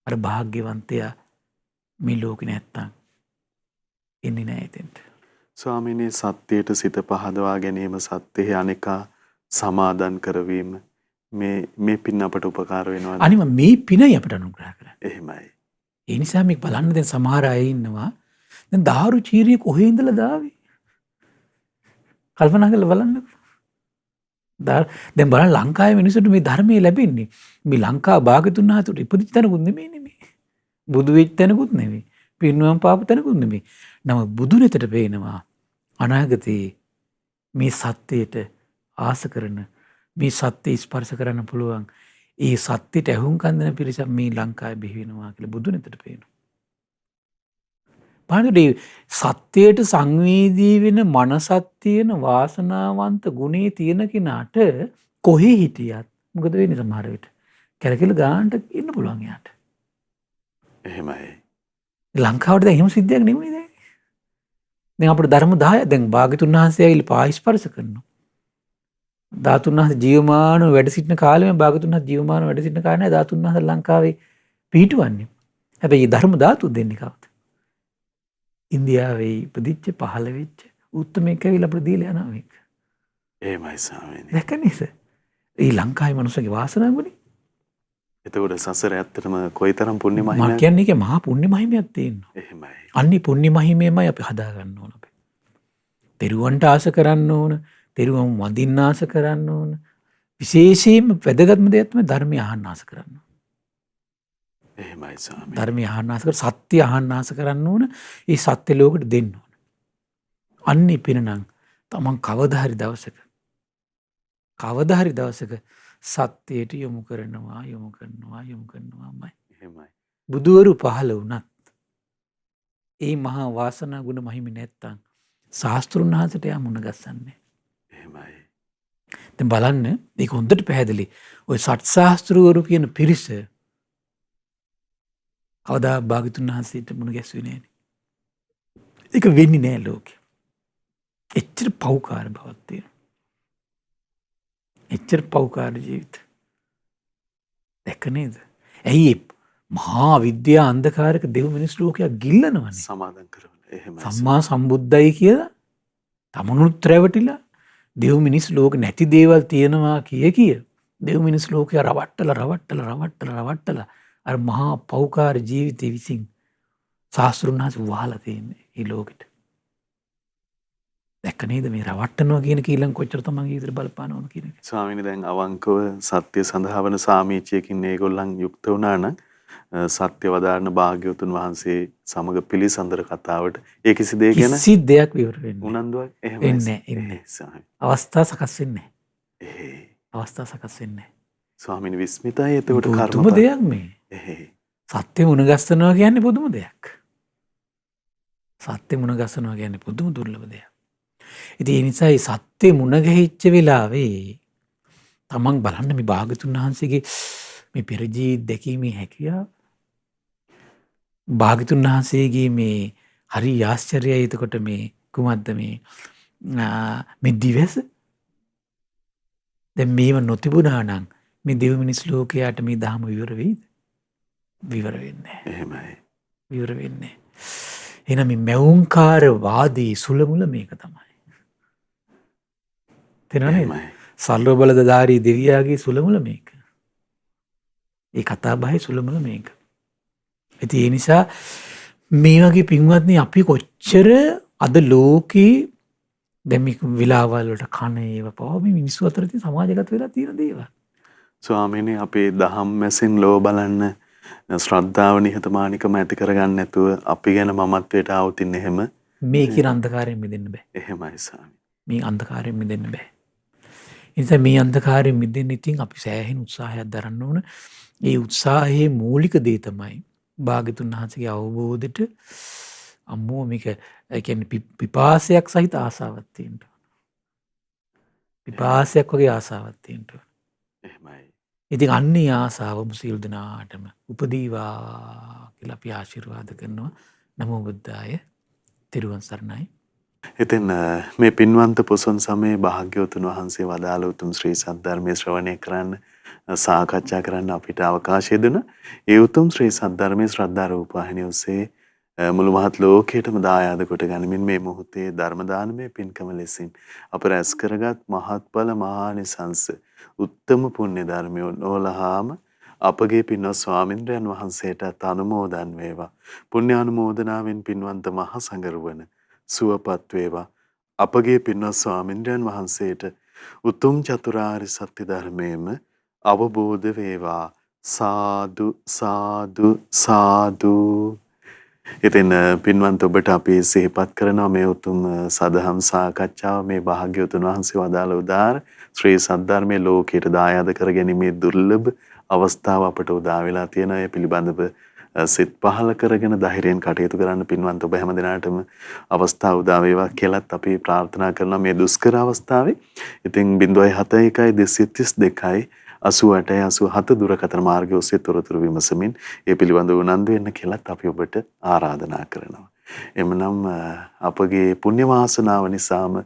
Speaker 2: අර භාග්‍යවන්තයා මේ ලෝකේ නැත්තම් එන්නේ නැහැ එතෙන්ට.
Speaker 1: ස්වාමීනි සත්‍යයට සිත පහදවා ගැනීම සත්‍යෙහි අනිකා සමාදන් කරවීම මේ පින් අපට උපකාර වෙනවා.
Speaker 2: අනිම මේ පිනයි අපට අනුග්‍රහ කරන්නේ.
Speaker 1: එහෙමයි.
Speaker 2: ඒ නිසා මේ බලන්න දැන් සමහර අය ඉන්නවා දැන් දාරු චීරිය කොහේ ඉඳලා දාවේ? කල්පනා කරලා බලන්නකෝ. දැන් බලන්න ලංකාවේ මිනිස්සුන්ට මේ ධර්මයේ ලැබෙන්නේ මේ ලංකාව භාගතුන් වහන්සේට ඉපදිච්ච තැනකුත් නෙමෙයි නේ. බුදු වෙච්ච තැනකුත් නෙමෙයි. පිරිනුවම් පාපු තැනකුත් නෙමෙයි. නම බුදු නෙතට පේනවා අනාගතේ මේ සත්‍යයට ආස කරන මේ සත්‍ය ස්පර්ශ කරන්න පුළුවන් ඒ සත්‍යයට ඇහුම්කන් දෙන පිරිසක් මේ ලංකාවේ බිහි වෙනවා කියලා බුදු නෙතට පේනවා. බලන්න සත්‍යයට සංවේදී වෙන මනසක් තියෙන වාසනාවන්ත ගුණේ තියෙන කෙනාට කොහේ හිටියත් මොකද වෙන්නේ සමහර විට කැරකිලා ගානට ඉන්න පුළුවන් යාට.
Speaker 1: එහෙමයි.
Speaker 2: ලංකාවට දැන් එහෙම සිද්ධියක් නෙමෙයි දැන්. දැන් අපේ ධර්ම 10 දැන් භාග්‍යතුන් වහන්සේ ඇවිල්ලා පායිස්පර්ශ කරනවා. ධාතුන් වහන්සේ ජීවමානව වැඩ සිටින කාලෙම භාග්‍යතුන් වහන්සේ ජීවමානව වැඩ සිටින කාරණා ධාතුන් වහන්සේ ලංකාවේ පිහිටුවන්නේ. හැබැයි මේ ධර්ම ධාතු දෙන්නේ කවුද? ඉන්දියාවේ ඉපදිච්ච පහළ වෙච්ච උත්තමයෙක් ඇවිල්ලා අපිට දීලා යනවා මේක.
Speaker 1: එහෙමයි ස්වාමීනි.
Speaker 2: දැක්ක නේද? ඒ ලංකාවේ මිනිස්සුගේ වාසනාවනේ.
Speaker 1: එතකොට සසර ඇත්තටම කොයිතරම් පුණ්‍ය
Speaker 2: මම
Speaker 1: මහිමයක්.
Speaker 2: කියන්නේ ඒකේ මහා පුණ්‍ය මහිමයක් තියෙනවා.
Speaker 1: එහෙමයි.
Speaker 2: අන්නේ පුණ්‍ය මහිමයමයි අපි හදා ගන්න ඕන අපි. තෙරුවන්ට ආස කරන්න ඕන, තෙරුවන් වඳින්න ආස කරන්න ඕන. විශේෂයෙන්ම වැදගත්ම දෙයක් තමයි ධර්මය අහන්න ආස කරන්න.
Speaker 1: එහෙමයි ස්වාමීනි.
Speaker 2: ධර්මය අහන්න ආස කර සත්‍ය අහන්න ආස කරන්න ඕන. ඒ සත්‍ය ලෝකෙට දෙන්න ඕන. අන්නේ පිනනම් තමන් කවදා හරි දවසක සත්‍යයට යොමු කරනවාමයි.
Speaker 1: එහෙමයි.
Speaker 2: බුදුවරු පහළ වුණත් ඒ මහා වාසනා ගුණ මහිමි නැත්තම් ශාස්ත්‍රුන් වහන්සේට යා මුණ ගස්සන්නේ.
Speaker 1: එහෙමයි.
Speaker 2: දැන් බලන්න මේක හොඳට පැහැදිලි. ওই සත් ශාස්ත්‍රවරු කියන පිරිස කවදා භාග්‍යතුන් වහන්සේට මුණ ගැස්සුවේ නෑනේ. ඒක වෙන්නේ නෑ ලෝකෙ. එච්චර පෞකාර බවක් තියෙනවා. එච්චර පෞකාර ජීවිත. දැක්ක නේද? ඇයි මහා විද්‍යා අන්ධකාරක දෙව් මිනිස් ලෝකයක් ගිල්ලනවනේ.
Speaker 1: සමාදන් කරවල. එහෙමයි.
Speaker 2: සම්මා සම්බුද්ධයි කියලා තමනුත් රැවටිලා දෙව් මිනිස් ලෝක නැති දේවල් තියෙනවා කිය දෙව් මිනිස් ලෝකය රවට්ටලා අර මහා පෞකාර ජීවිතය විසින් ශාස්ත්‍රුන් වහන්සේ වහලා තියෙන්නේ මේ ලෝකෙට. දැක්ක නේද මේ රවට්ටනවා කියන කීලම් කොච්චර තමන් ජීවිතේ බලපානවද කියන එක.
Speaker 1: ස්වාමීනි දැන් අවංකව සත්‍ය සඳහා වන සාමීචයකින් මේගොල්ලන් යුක්ත වුණා නම් සත්‍ය වදාරන භාග්‍යවතුන් වහන්සේ සමග පිළිසඳර කතාවට ඒ කිසි දෙයක් ගැන
Speaker 2: කිසි දෙයක් විවර වෙන්නේ
Speaker 1: උනන්දුවක් එහෙම
Speaker 2: එන්නේ. අවස්ථා සකස් වෙන්නේ
Speaker 1: නැහැ.
Speaker 2: අවස්ථා සකස් වෙන්නේ
Speaker 1: ස්වාමීනි විස්මිතයි එතකොට
Speaker 2: පුදුම දෙයක් මේ. සත්‍ය මුණ ගස්සනවා කියන්නේ පුදුම දෙයක්. සත්‍ය මුණ ගස්සනවා කියන්නේ පුදුම දුර්ලභ දෙයක්. ඉතින් ඒ නිසා මේ සත්‍ය මුණ ගැහිච්ච වෙලාවේ තමන් බලන්න මේ භාග්‍යතුන් වහන්සේගේ මේ පෙර ජීවිත දැකීමේ හැකියාව භාග්‍යතුන් වහන්සේගේ මේ හරි ආශ්චර්යයි. එතකොට මේ කුමක්ද මේ දිවස දැන් මේව නොතිබුණා නම් මේ දෙව් මිනිස් ලෝකයට මේ ධර්ම විවර වෙයිද? විවර වෙන්නේ නැහැ.
Speaker 1: එහෙමයි.
Speaker 2: විවර වෙන්නේ. එහෙනම් මේ මෞංකාර වාදී සුලමුල මේක තමයි. තේරෙනවද? සල්ව බලධාරී දෙවියාගේ සුලමුල මේක. ඒ කතා බහේ සුලමුල මේක. ඉතින් ඒ නිසා මේ වගේ පින්වත්නි අපි කොච්චර අද ලෝකේ දැන් මේ විලාවල් වලට කන ඒව පව මේ මිනිස්සු අතර තියෙන සමාජගත වෙලා තියෙන දේවල්.
Speaker 1: ස්වාමීනි අපේ දහම් මැසින් ලෝ බලන්න ශ්‍රද්ධාව නිහතමානිකම ඇති කරගන්න නැතුව අපි ගැන මමත්වයට આવුතින් එහෙම
Speaker 2: මේ කියන අන්ධකාරයෙන් මිදෙන්න බෑ.
Speaker 1: එහෙමයි ස්වාමී.
Speaker 2: මේ අන්ධකාරයෙන් මිදෙන්න බෑ. ඒ නිසා මේ අන්ධකාරයෙන් මිදෙන්න ඉතින් අපි සෑහෙන උත්සාහයක් දරන්න ඕන. ඒ උත්සාහයේ මූලික දේ තමයි භාග්‍යතුන් වහන්සේගේ අවබෝධයට අම්මෝ මේක කියන්නේ පිපාසයක් සහිත ආසාවක් තියෙන්න ඕන. පිපාසයක් වගේ ආසාවක් තියෙන්න ඕන.
Speaker 1: එහෙමයි.
Speaker 2: ඉතින් අන්නේ ආසාව මුසිල් දනාටම උපදීවා කියලා අපි ආශිර්වාද කරනවා. නමෝ බුද්ධාය. තෙරුවන් සරණයි.
Speaker 1: ඉතින් මේ පින්වන්ත පොසොන් සමයේ භාග්‍යවතුන් වහන්සේ වදාළ උතුම් ශ්‍රී සද්ධර්මයේ ශ්‍රවණය කරන්න සාකච්ඡා කරන්න අපිට අවකාශය දුන ඒ උතුම් ශ්‍රී සද්ධර්මයේ ශ්‍රද්ධා රූපවාහිනිය ඔස්සේ මුළු මහත් ලෝකයටම දායාද කොට ගනිමින් මේ මොහොතේ ධර්ම දානමය පින්කම ලෙසින් අප රැස් කරගත් මහත්ඵල මහානිසංස උත්තම පුණ්‍ය ධර්මය නොලහාම අපගේ පින්වත් ස්වාමින්ද්‍රයන් වහන්සේටත් අනුමෝදන් වේවා. පුණ්‍යානුමෝදනාවෙන් පින්වන්ත මහ සංඝරුවන සුවපත් වේවා. අපගේ පින්වත් ස්වාමින්ද්‍රයන් වහන්සේට උතුම් චතුරාර්ය සත්‍ය ධර්මයේම අවබෝධ වේවා. සාදු සාදු සාදු. ඉතින් පින්වන්ත ඔබට අපි සිහිපත් කරනවා මේ උතුම් සදහම් සාකච්ඡාව මේ භාග්‍යවතුන් වහන්සේ වදාළ උදාර ශ්‍රී සද්ධර්මයේ ලෝකයට දායාද කර ගැනීමේ දුර්ලභ අවස්ථාව අපට උදා වෙලා තියෙන අය පිළිබඳව සිත් පහල කරගෙන ධෛර්යයෙන් කටයුතු කරන්න පින්වන්ත ඔබ හැම දිනාටම අවස්ථාව උදා වේවා කියලාත් අපි ප්‍රාර්ථනා කරනවා මේ දුෂ්කර අවස්ථාවේ. ඉතින් 071 232 88 87 දුරකථන මාර්ගය ඔස්සේ තොරතුරු විමසමින් ඒ පිළිබඳව උනන්දු වෙන්න කියලාත් අපි ඔබට ආරාධනා කරනවා. එමනම් අපගේ පුණ්‍ය වාසනාව නිසාම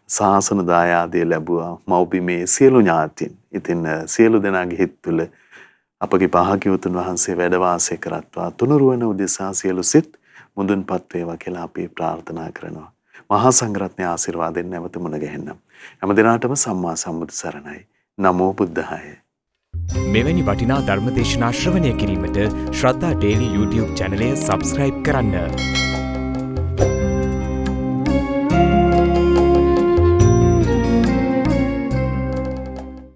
Speaker 1: සාසන දායාදය ලැබුවා මව්බිමේ සියලු ඥාතීන්. ඉතින් සියලු දෙනාගේ හිත් තුළ අපගේ භාග්‍යවතුන් වහන්සේ වැඩ වාසය කරත්වා තුනුරුවන උදෙසා සියලු සිත් මුදුන්පත් වේවා කියලා අපි ප්‍රාර්ථනා කරනවා. මහා සංඝරත්නයේ ආශිර්වාදයෙන් නැවත මුණ ගැහෙන්නම්. හැම දිනාටම සම්මා සම්බුදු සරණයි. නමෝ බුද්ධාය.
Speaker 3: මෙවැනි වටිනා ධර්මදේශනා ශ්‍රවණය කිරීමට ශ්‍රද්ධා ඩේලි YouTube චැනලය සබස්ක්‍රයිබ් කරන්න.